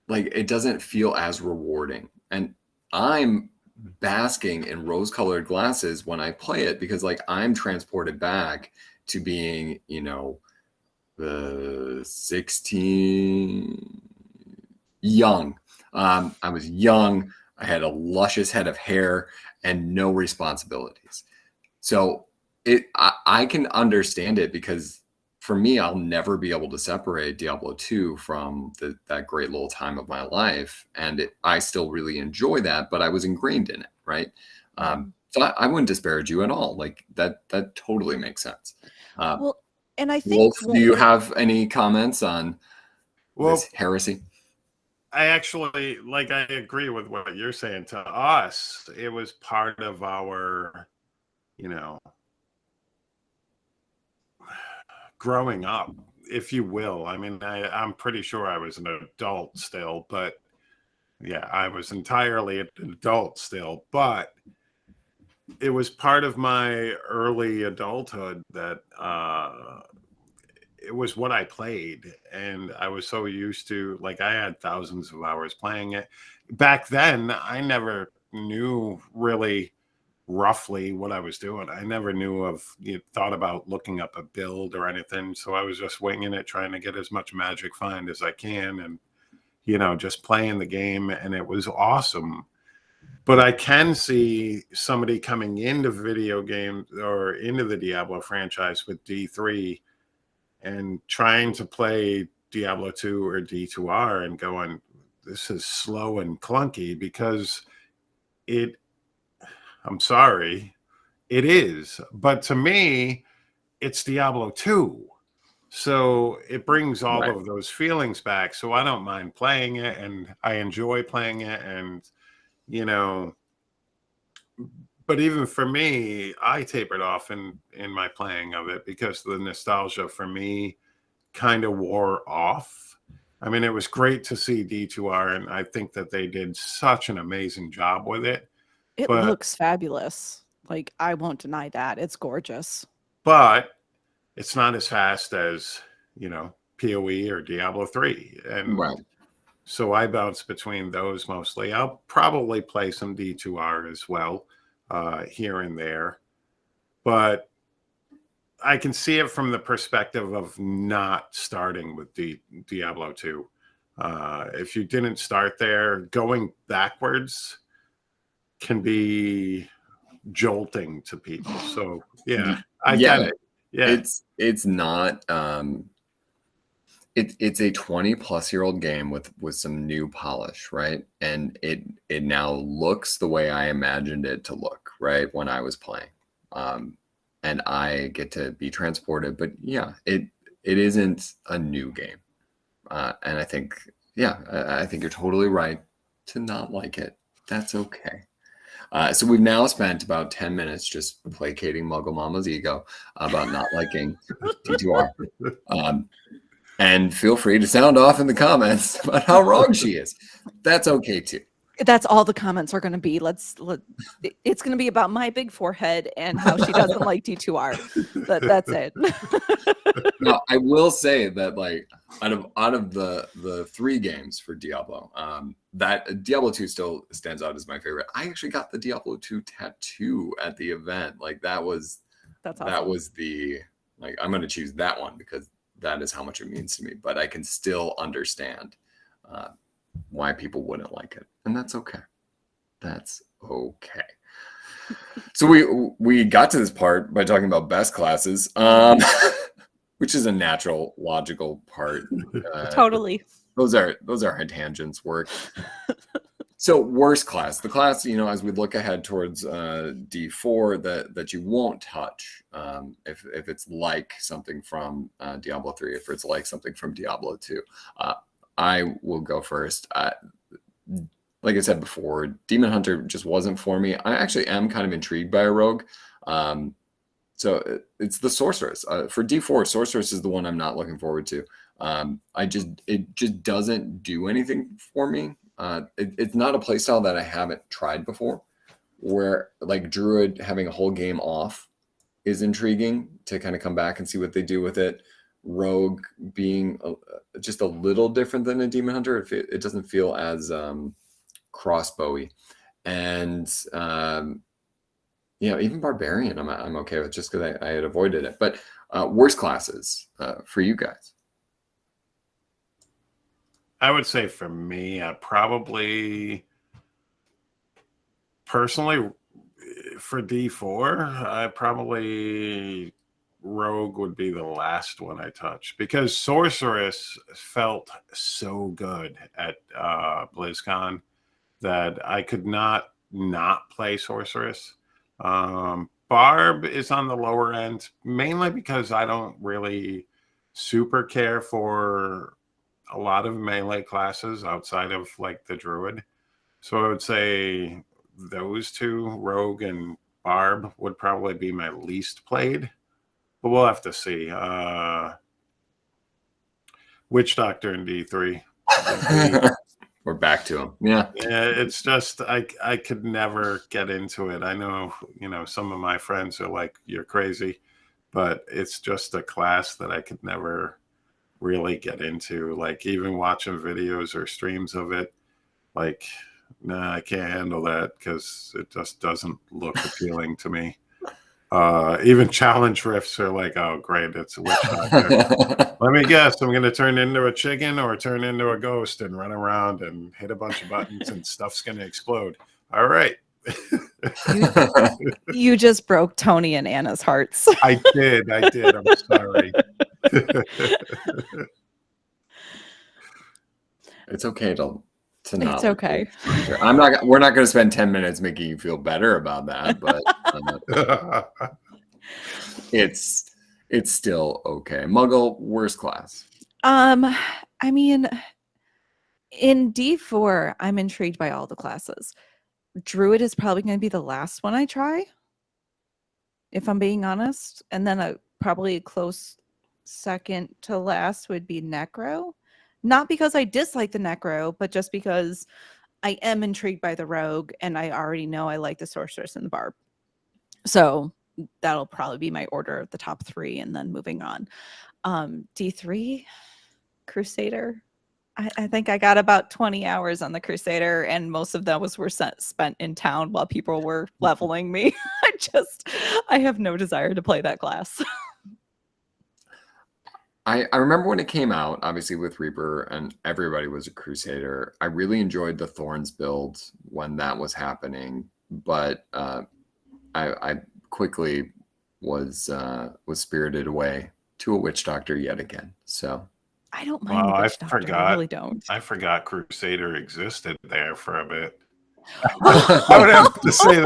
like, it doesn't feel as rewarding. And I'm basking in rose-colored glasses when I play it, because like I'm transported back to being, the 16 young. I was young. I had a luscious head of hair and no responsibilities. So I can understand it, because for me, I'll never be able to separate Diablo 2 from that great little time of my life. And I still really enjoy that, but I was ingrained in it, right? So I wouldn't disparage you at all. Like that totally makes sense. Well, and I think Wolf, do you have any comments on this heresy? I actually, I agree with what you're saying. To us, it was part of our, growing up, if you will. I mean, I'm pretty sure I was an adult still, but yeah, I was entirely an adult still, but it was part of my early adulthood that it was what I played, and I was so used to, I had thousands of hours playing it. Back then, I never knew really roughly what I was doing. I never thought about looking up a build or anything. So I was just winging it, trying to get as much magic find as I can, and, just playing the game, and it was awesome. But I can see somebody coming into video games or into the Diablo franchise with D3 and trying to play Diablo 2 or D2R and going, this is slow and clunky, because I'm sorry, it is. But to me, it's Diablo 2. So it brings all of those feelings back. So I don't mind playing it, and I enjoy playing it. And, but even for me, I tapered off in my playing of it, because the nostalgia for me kind of wore off. I mean, it was great to see D2R, and I think that they did such an amazing job with it. It looks fabulous. I won't deny that. It's gorgeous. But it's not as fast as, PoE or Diablo 3. And so I bounce between those mostly. I'll probably play some D2R as well, here and there. But I can see it from the perspective of not starting with Diablo 2. If you didn't start there, going backwards can be jolting to people. So yeah, I get it. Yeah, it's not. It's a 20-plus-year-old game with some new polish, right? And it now looks the way I imagined it to look, right, when I was playing. And I get to be transported, but yeah, it isn't a new game. And I think, I think you're totally right to not like it. That's okay. So we've now spent about 10 minutes just placating Mugglemama's ego about not liking D2R. And feel free to sound off in the comments about how wrong she is. That's okay too. That's all the comments are going to be. It's going to be about my big forehead and how she doesn't like D2R. That's it. Now, I will say that, like, out of the 3 games for Diablo, that Diablo 2 still stands out as my favorite. I actually got the Diablo 2 tattoo at the event. Like, that's awesome. That was the, like, I'm going to choose that one because that is how much it means to me. But I can still understand why people wouldn't like it, and that's okay. That's okay. So we got to this part by talking about best classes, which is a natural, logical part. Totally. Those are how tangents work. So worst class, the class, as we look ahead towards D4 that you won't touch, if it's like something from Diablo 3, if it's like something from Diablo 2. I will go first. Like I said before, Demon Hunter just wasn't for me. I actually am kind of intrigued by a rogue. So it's the Sorceress. For D4, Sorceress is the one I'm not looking forward to. It just doesn't do anything for me. It's not a playstyle that I haven't tried before, where like Druid having a whole game off is intriguing to kind of come back and see what they do with it. Rogue being just a little different than a Demon Hunter. It doesn't feel as crossbowy, and even Barbarian I'm okay with, just because I had avoided it. But worst classes for you guys? I would say for me, probably personally for D4, I probably Rogue would be the last one I touch, because Sorceress felt so good at BlizzCon that I could not play Sorceress. Barb is on the lower end, mainly because I don't really super care for a lot of melee classes outside of like the Druid. So I would say those 2, Rogue and Barb, would probably be my least played. But we'll have to see. Witch Doctor in D3. We're back to him. Yeah. Yeah, it's just I could never get into it. I know, some of my friends are like, you're crazy, but it's just a class that I could never really get into. Like, even watching videos or streams of it, like, nah, I can't handle that because it just doesn't look appealing to me. Even challenge rifts are like, oh great, it's a witch doctor. Let me guess, I'm gonna turn into a chicken or turn into a ghost and run around and hit a bunch of buttons and stuff's gonna explode. All right. You just broke Tony and Anna's hearts. I did. I'm sorry. It's okay to not. It's okay. We're not going to spend 10 minutes making you feel better about that, but it's still okay. Muggle, worst class. I mean, in D4, I'm intrigued by all the classes. Druid is probably going to be the last one I try, if I'm being honest. And then probably a close second to last would be Necro. Not because I dislike the Necro, but just because I am intrigued by the Rogue, and I already know I like the Sorceress and the Barb. So that'll probably be my order of the top 3, and then moving on. D3, Crusader. I think I got about 20 hours on the Crusader, and most of those were spent in town while people were leveling me. I have no desire to play that class. I remember when it came out, obviously with Reaper, and everybody was a Crusader. I really enjoyed the Thorns build when that was happening, but I quickly was spirited away to a Witch Doctor yet again. So I don't mind the Witch Doctor. I really don't. I forgot Crusader existed there for a bit. I would have to say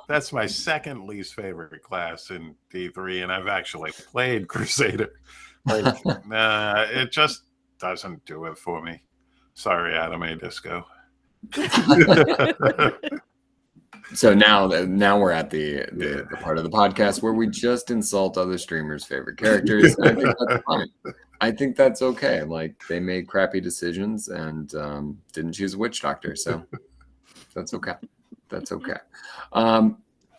that's my second least favorite class in D3, and I've actually played Crusader. Like, nah, it just doesn't do it for me. Sorry, Anime Disco. So now we're at the part of the podcast where we just insult other streamers' favorite characters. I think that's fine. I think that's okay. Like, they made crappy decisions and didn't choose a witch doctor, so that's okay. That's okay.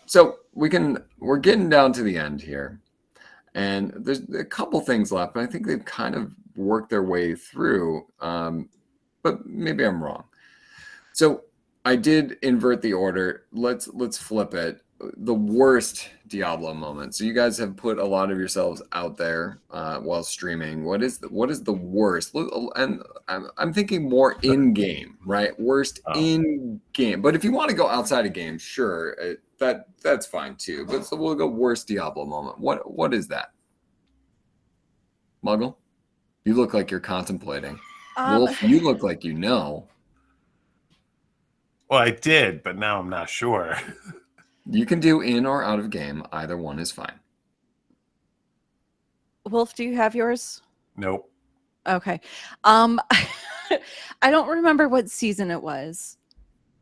So we're getting down to the end here, and there's a couple things left, but I think they've kind of worked their way through. But maybe I'm wrong. So I did invert the order. Let's flip it. The worst Diablo moment. So you guys have put a lot of yourselves out there while streaming. What is the worst? And I'm thinking more in game, right? Worst in game. But if you want to go outside of game, sure, that's fine too. But so we'll go worst Diablo moment. What is that? Muggle, you look like you're contemplating. Wolf, you look like you know. Well, I did, but now I'm not sure. You can do in or out of game. Either one is fine. Wolf, do you have yours? Nope. Okay. I don't remember what season it was.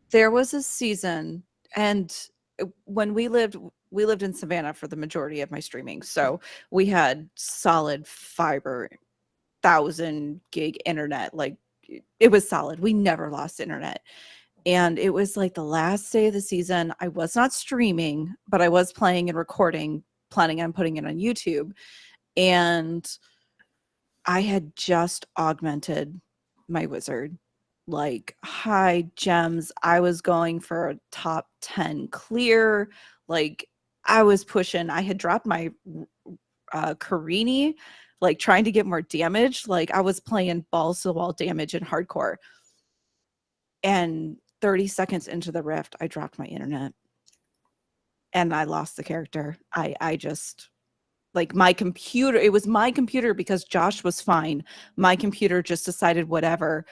There was a season, and when we lived in Savannah for the majority of my streaming. So we had solid fiber, 1,000 gig internet. Like, it was solid. We never lost internet. And it was like the last day of the season. I was not streaming, but I was playing and recording, planning on putting it on YouTube. And I had just augmented my wizard, like high gems. I was going for a top 10 clear. Like, I was pushing. I had dropped my Karini, like trying to get more damage. Like, I was playing balls to the wall damage in hardcore. And 30 seconds into the rift, I dropped my internet and I lost the character. I just, like, my computer, it was my computer because Josh was fine. My computer just decided whatever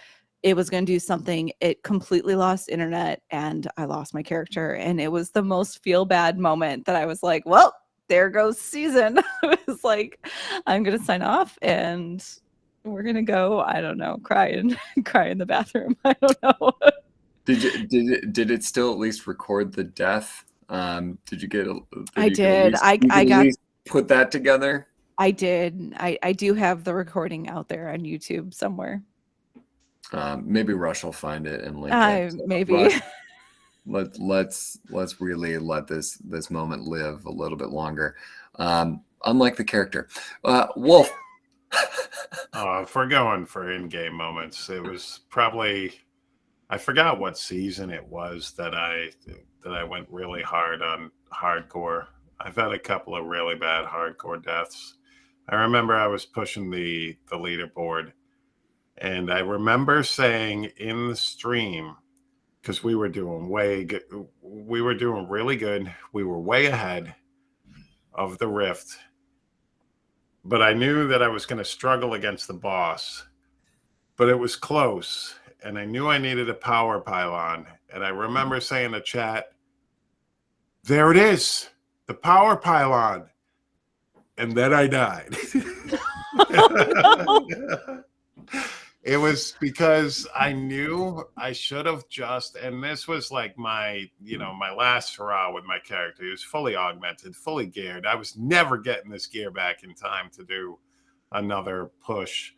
it was going to do something. It completely lost internet and I lost my character. And it was the most feel bad moment that I was like, well, there goes season. I was like, I'm going to sign off and we're going to go, I don't know, cry in the bathroom. I don't know. Did it still at least record the death? Did you get? I did. I got at least put that together. I did. I do have the recording out there on YouTube somewhere. Maybe Rush will find it and link it. So maybe. Rush, let's really let this moment live a little bit longer. Unlike the character, Wolf. If we're going for in-game moments, it was probably. I forgot what season it was that I went really hard on hardcore. I've had a couple of really bad hardcore deaths. I remember I was pushing the leaderboard, and I remember saying in the stream, because we were doing really good. We were way ahead of the rift, but I knew that I was going to struggle against the boss, but it was close. And I knew I needed a power pylon. And I remember saying in the chat, there it is, the power pylon. And then I died. Oh, no. It was because I knew I should have just, and this was like my last hurrah with my character. He was fully augmented, fully geared. I was never getting this gear back in time to do another push.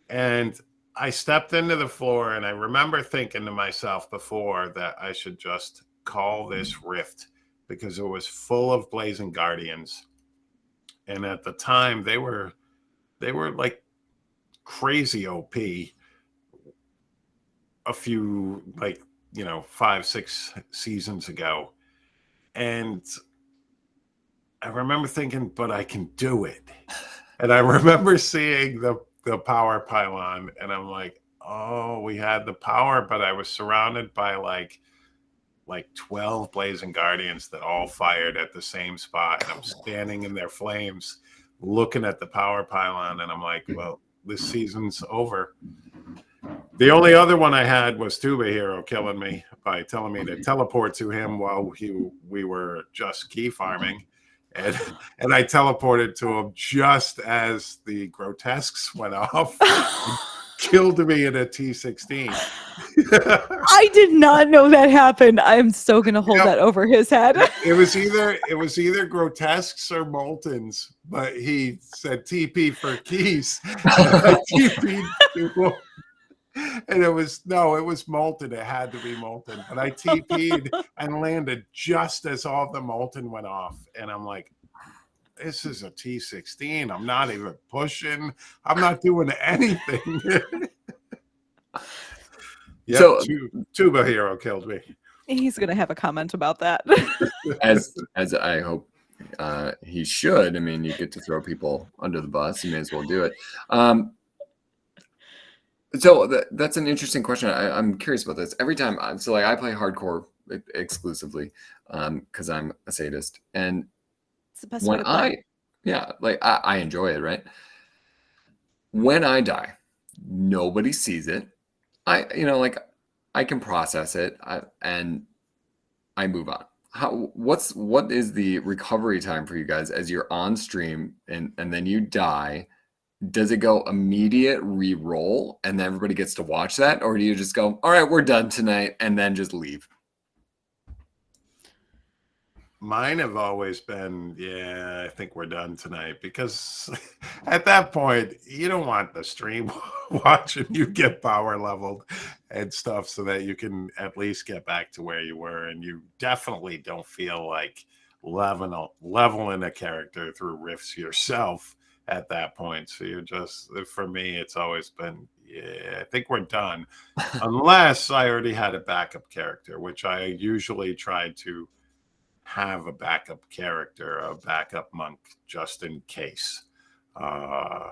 And I stepped into the floor, and I remember thinking to myself before that I should just call this rift because it was full of blazing guardians. And at the time they were like crazy OP a few, 5-6 seasons ago. And I remember thinking, but I can do it. And I remember seeing the power pylon, and I'm like, oh, we had the power, but I was surrounded by like 12 blazing guardians that all fired at the same spot, and I'm standing in their flames looking at the power pylon, and I'm like, well, this season's over. The only other one I had was Tuba Hero killing me by telling me to teleport to him while we were just key farming. And I teleported to him just as the grotesques went off. killed me in a T16. I did not know that happened. I'm so gonna hold that over his head. It was either grotesques or moltens, but he said TP for keys. I TP'd to him. And it was molten. It had to be molten. But I TP'd and landed just as all the molten went off. And I'm like, this is a T16. I'm not even pushing. I'm not doing anything. Yep, So Tuba Hero killed me. He's gonna have a comment about that. as I hope he should. I mean, you get to throw people under the bus. You may as well do it. So that's an interesting question. I'm curious about this. Every time, I play hardcore exclusively because I'm a sadist, and It's the best way to play. I enjoy it. Right? When I die, nobody sees it. I can process it and I move on. What is the recovery time for you guys as you're on stream and then you die? Does it go immediate re-roll and then everybody gets to watch that? Or do you just go, all right, we're done tonight, and then just leave? Mine have always been, I think we're done tonight, because at that point, you don't want the stream watching you get power leveled and stuff so that you can at least get back to where you were. And you definitely don't feel like leveling a character through rifts yourself at that point. So you're just, for me, it's always been, I think we're done. Unless I already had a backup character, which I usually try to have a backup character, a backup monk, just in case. But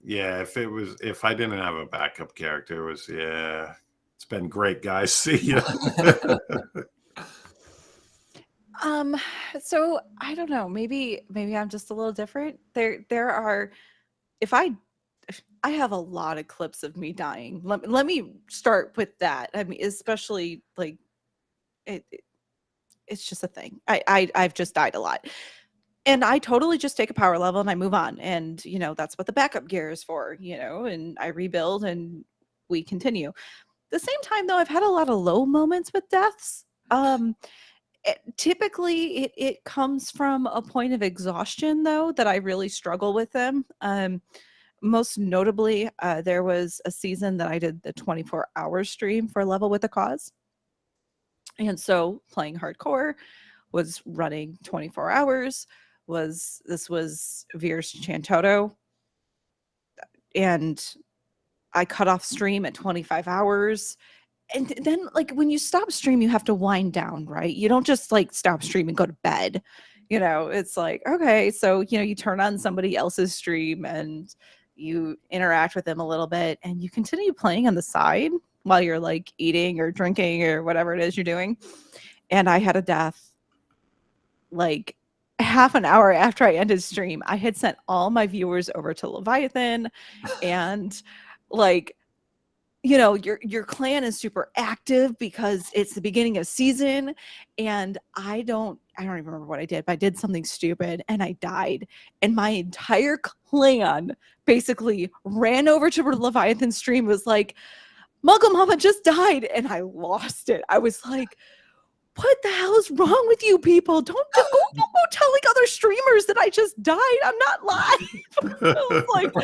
yeah, if I didn't have a backup character, it was, it's been great, guys. See ya. So I don't know, maybe I'm just a little different. There are, if I have a lot of clips of me dying. Let me start with that. I mean, especially like it's just a thing. I've just died a lot. And I totally just take a power level and I move on. And, that's what the backup gear is for, and I rebuild and we continue. At the same time, though, I've had a lot of low moments with deaths. Typically, it comes from a point of exhaustion, though, that I really struggle with them. Most notably, there was a season that I did the 24-hour stream for Level with a Cause. And so playing hardcore was running 24 hours. This was Veer's Chantoto. And I cut off stream at 25 hours. And then, like, when you stop stream, you have to wind down, right? You don't just, like, stop stream and go to bed. It's like, okay, so, you turn on somebody else's stream and you interact with them a little bit and you continue playing on the side while you're, like, eating or drinking or whatever it is you're doing. And I had a death, like, half an hour after I ended stream. I had sent all my viewers over to Leviathan and, like, your clan is super active because it's the beginning of season, and I don't even remember what I did, but I did something stupid and I died, and my entire clan basically ran over to Leviathan stream, was like, Mugglemama just died, and I lost it. I was like, what the hell is wrong with you people? Don't go telling other streamers that I just died. I'm not live. I was like,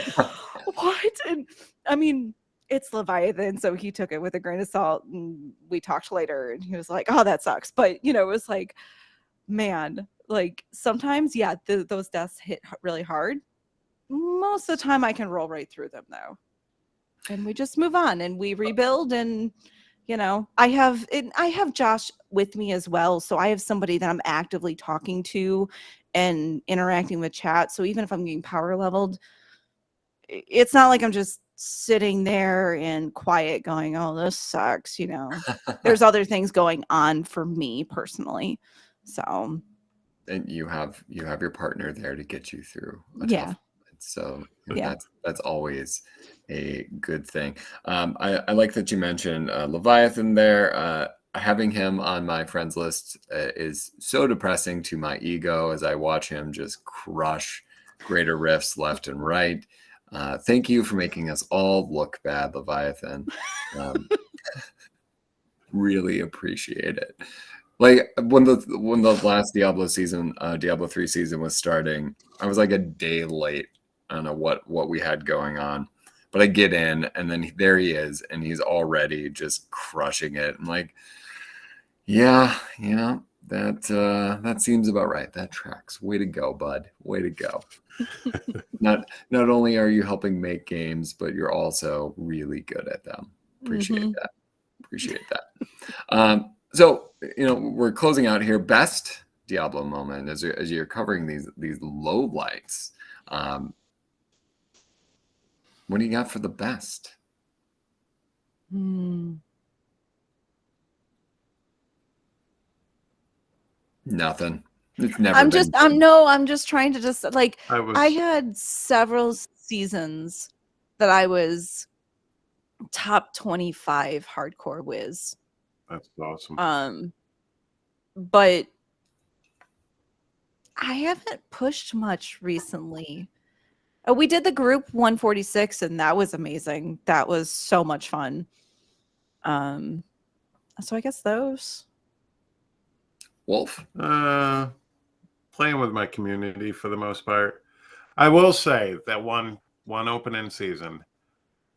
what? And I mean, it's Leviathan, so he took it with a grain of salt, and we talked later and he was like, oh, that sucks. But it was like, man, like sometimes, those deaths hit really hard. Most of the time I can roll right through them, though, and we just move on and we rebuild. And I have Josh with me as well, so I have somebody that I'm actively talking to and interacting with chat. So even if I'm getting power leveled, it's not like I'm just sitting there and quiet going, oh, this sucks. There's other things going on for me personally. So, and you have your partner there to get you through a yeah tough moment. So that's always a good thing. I like that you mentioned Leviathan there. Having him on my friends list is so depressing to my ego as I watch him just crush greater rifts left and right. Thank you for making us all look bad, Leviathan. Really appreciate it. Like when the last Diablo season, Diablo 3 season was starting, I was like a day late. I don't know what we had going on, but I get in and then there he is, and he's already just crushing it. I'm like, yeah, that seems about right. That tracks. Way to go, bud. Way to go. Not only are you helping make games, but you're also really good at them. Appreciate that. So, we're closing out here. Best Diablo moment as you're covering these low lights. What do you got for the best? Nothing. It's never. I'm just trying to like. I had several seasons that I was top 25 hardcore whiz. That's awesome. But I haven't pushed much recently. We did the group 146, and that was amazing. That was so much fun. So I guess those. Wolf. Playing with my community for the most part. I will say that one opening season,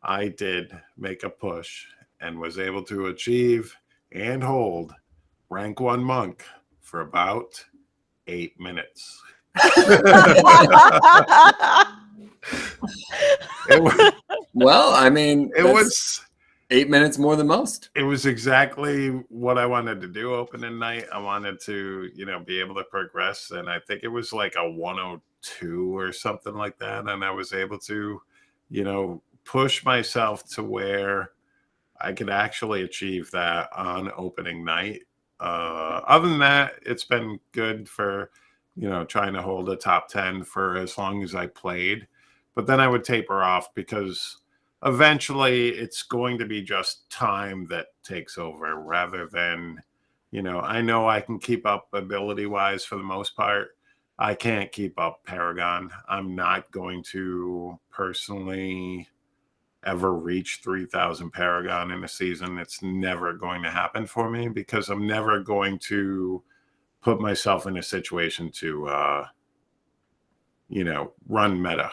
I did make a push and was able to achieve and hold rank 1 monk for about 8 minutes. Well, I mean, it was 8 minutes more than most. It was exactly what I wanted to do opening night. I wanted to, be able to progress. And I think it was like a 102 or something like that. And I was able to, push myself to where I could actually achieve that on opening night. Other than that, it's been good for, trying to hold a top 10 for as long as I played. But then I would taper off because eventually it's going to be just time that takes over rather than, I know I can keep up ability wise for the most part. I can't keep up Paragon. I'm not going to personally ever reach 3,000 Paragon in a season. It's never going to happen for me because I'm never going to put myself in a situation to, run meta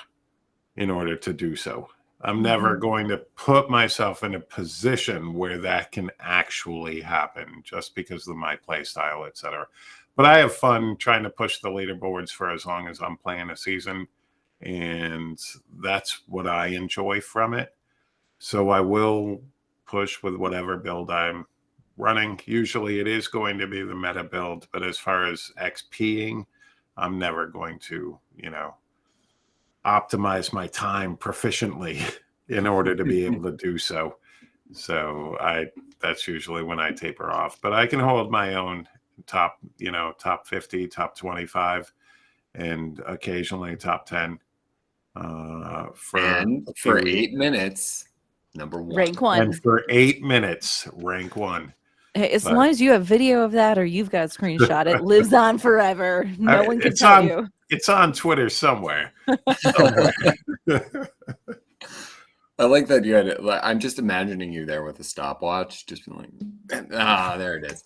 in order to do so. I'm never going to put myself in a position where that can actually happen just because of my play style, etc. But I have fun trying to push the leaderboards for as long as I'm playing a season. And that's what I enjoy from it. So I will push with whatever build I'm running. Usually it is going to be the meta build. But as far as XPing, I'm never going to, optimize my time proficiently in order to be able to do so. So that's usually when I taper off, but I can hold my own top 50, top 25, and occasionally top 10 for 8 minutes, number 1. Rank 1. And for 8 minutes, rank 1. Hey, as long as you have video of that or you've got a screenshot, it lives on forever. No one can tell you. It's on Twitter somewhere. I like that you had it. I'm just imagining you there with a stopwatch, just being like, there it is.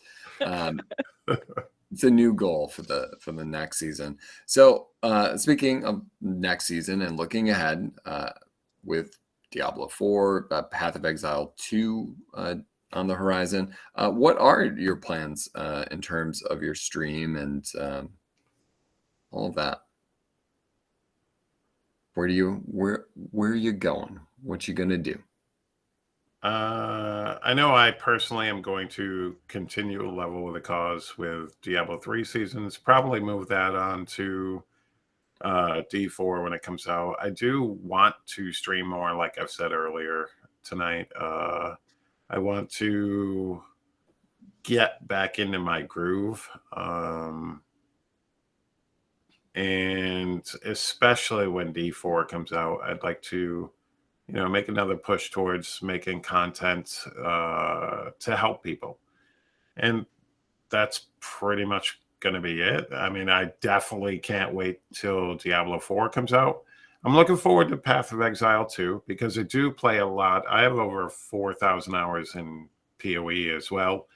It's a new goal for the next season. So speaking of next season and looking ahead with Diablo 4, Path of Exile 2 on the horizon, what are your plans in terms of your stream and all of that? Where are you going? What you gonna do? I know I personally am going to continue to level with the cause with Diablo 3 seasons, probably move that on to D4 when it comes out. I do want to stream more, like I've said earlier tonight. I want to get back into my groove. And especially when D4 comes out, I'd like to, make another push towards making content to help people. And that's pretty much going to be it. I mean, I definitely can't wait till Diablo 4 comes out. I'm looking forward to Path of Exile too, because I do play a lot. I have over 4,000 hours in PoE as well.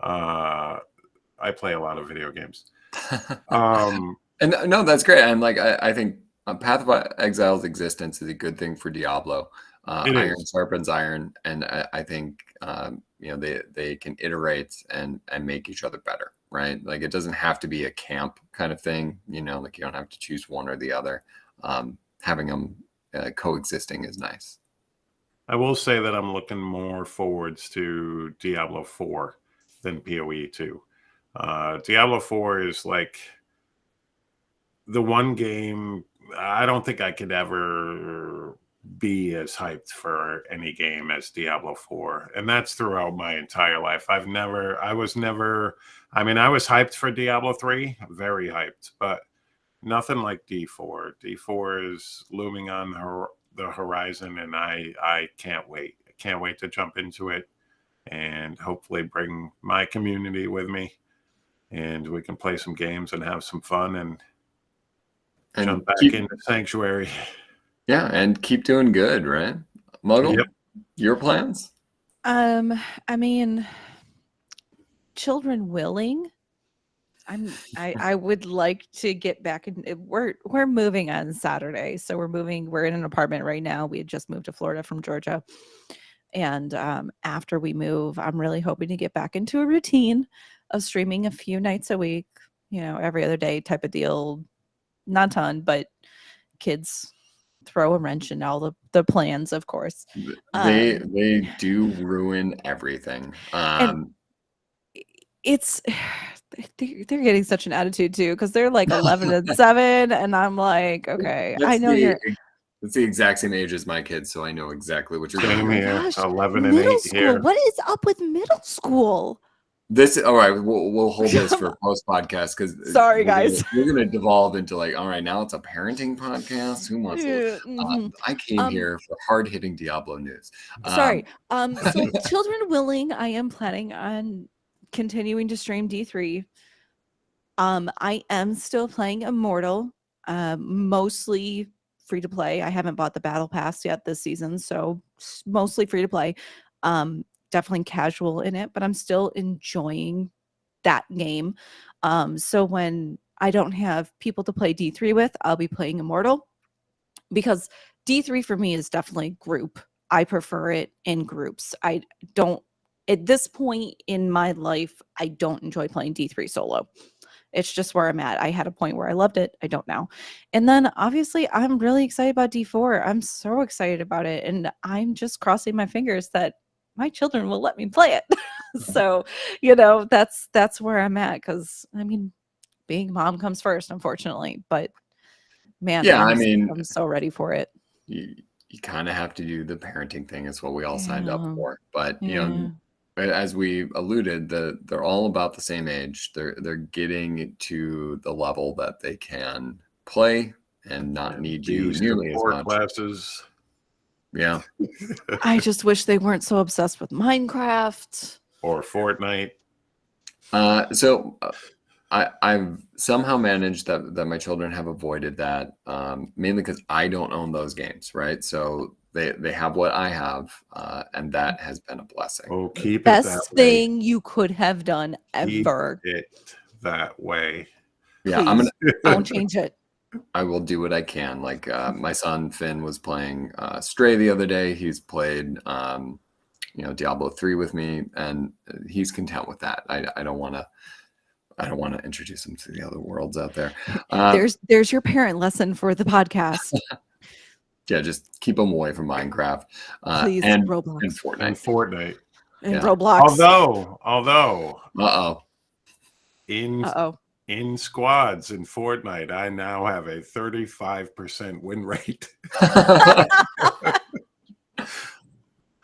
I play a lot of video games. And no, that's great. And like I think Path of Exile's existence is a good thing for Diablo. Iron sharpens iron, and I think they can iterate and make each other better, right? Like it doesn't have to be a camp kind of thing, like you don't have to choose one or the other. Having them coexisting is nice. I will say that I'm looking more forwards to Diablo 4 than PoE 2. Diablo 4 is like the one game I don't think I could ever be as hyped for any game as Diablo 4. And that's throughout my entire life. I was hyped for Diablo 3, very hyped, but nothing like D4. D4 is looming on the horizon, and I can't wait. I can't wait to jump into it and hopefully bring my community with me, and we can play some games and have some fun and jump back into Sanctuary. Yeah, and keep doing good, right? Muggle, Yep. Your plans? I mean, children willing. I would like to get back in. We're moving on Saturday, so we're in an apartment right now. We had just moved to Florida from Georgia, and after we move, I'm really hoping to get back into a routine of streaming a few nights a week, every other day type of deal. Not a ton, but kids throw a wrench in all the plans, of course. They do ruin everything. And it's they're getting such an attitude too, because they're like 11 and 7, and I'm like, okay, I know it's the exact same age as my kids, so I know exactly what you're Same doing. here. Gosh, 11 and 8 school. here. What is up with middle school? All right, we'll hold this for post podcast because sorry guys, we're gonna devolve into like, all right, now it's a parenting podcast. Who wants to? I came here for hard hitting Diablo news. So children willing, I am planning on continuing to stream D3. I am still playing Immortal, mostly free to play. I haven't bought the battle pass yet this season, so mostly free to play. Definitely casual in it, but I'm still enjoying that game. So when I don't have people to play D3 with, I'll be playing Immortal, because D3 for me is definitely group. I prefer it in groups. I don't, at this point in my life, I don't enjoy playing D3 solo. It's just where I'm at. I had a point where I loved it. I don't now. And then obviously I'm really excited about D4. I'm so excited about it. And I'm just crossing my fingers that my children will let me play it. So, that's where I'm at. Cause I mean, being mom comes first, unfortunately, but man, yeah, I'm so ready for it. You kind of have to do the parenting thing. It's what we all signed up for. But, as we alluded, they're all about the same age. They're getting to the level that they can play and not need you nearly as much. Classes. Yeah. I just wish they weren't so obsessed with Minecraft or Fortnite. So I've somehow managed that my children have avoided that, mainly because I don't own those games, right? So they have what I have, and that has been a blessing. Oh, keep it best thing you could have done ever. Keep it that way. Yeah, please, don't change it. I will do what I can. Like my son Finn was playing Stray the other day. He's played Diablo 3 with me, and he's content with that. I don't want to introduce him to the other worlds out there. There's your parent lesson for the podcast. Yeah, just keep them away from Minecraft. Please, and Roblox. And Fortnite. And Fortnite. And Roblox. Although. Uh-oh. In squads in Fortnite, I now have a 35% win rate.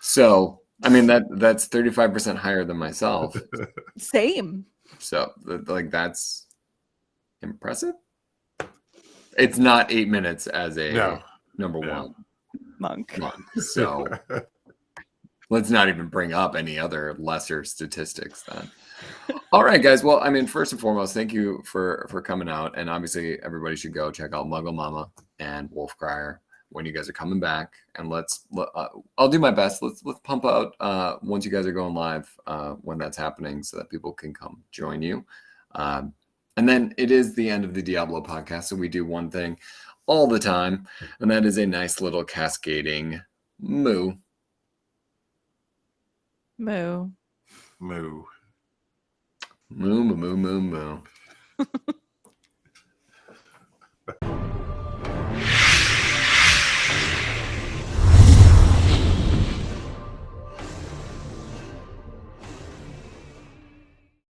So, I mean, that's 35% higher than myself. Same. So, like, that's impressive. It's not 8 minutes as a number one monk. So, Let's not even bring up any other lesser statistics then. All right, guys. Well, I mean, first and foremost, thank you for coming out. And obviously, everybody should go check out Mugglemama and Wolfcryer when you guys are coming back. And I'll do my best. Let's pump out once you guys are going live when that's happening, so that people can come join you. And then it is the end of the Diablo podcast, so we do one thing all the time, and that is a nice little cascading moo. Moo. Moo. Moo, moo, moo, moo, moo.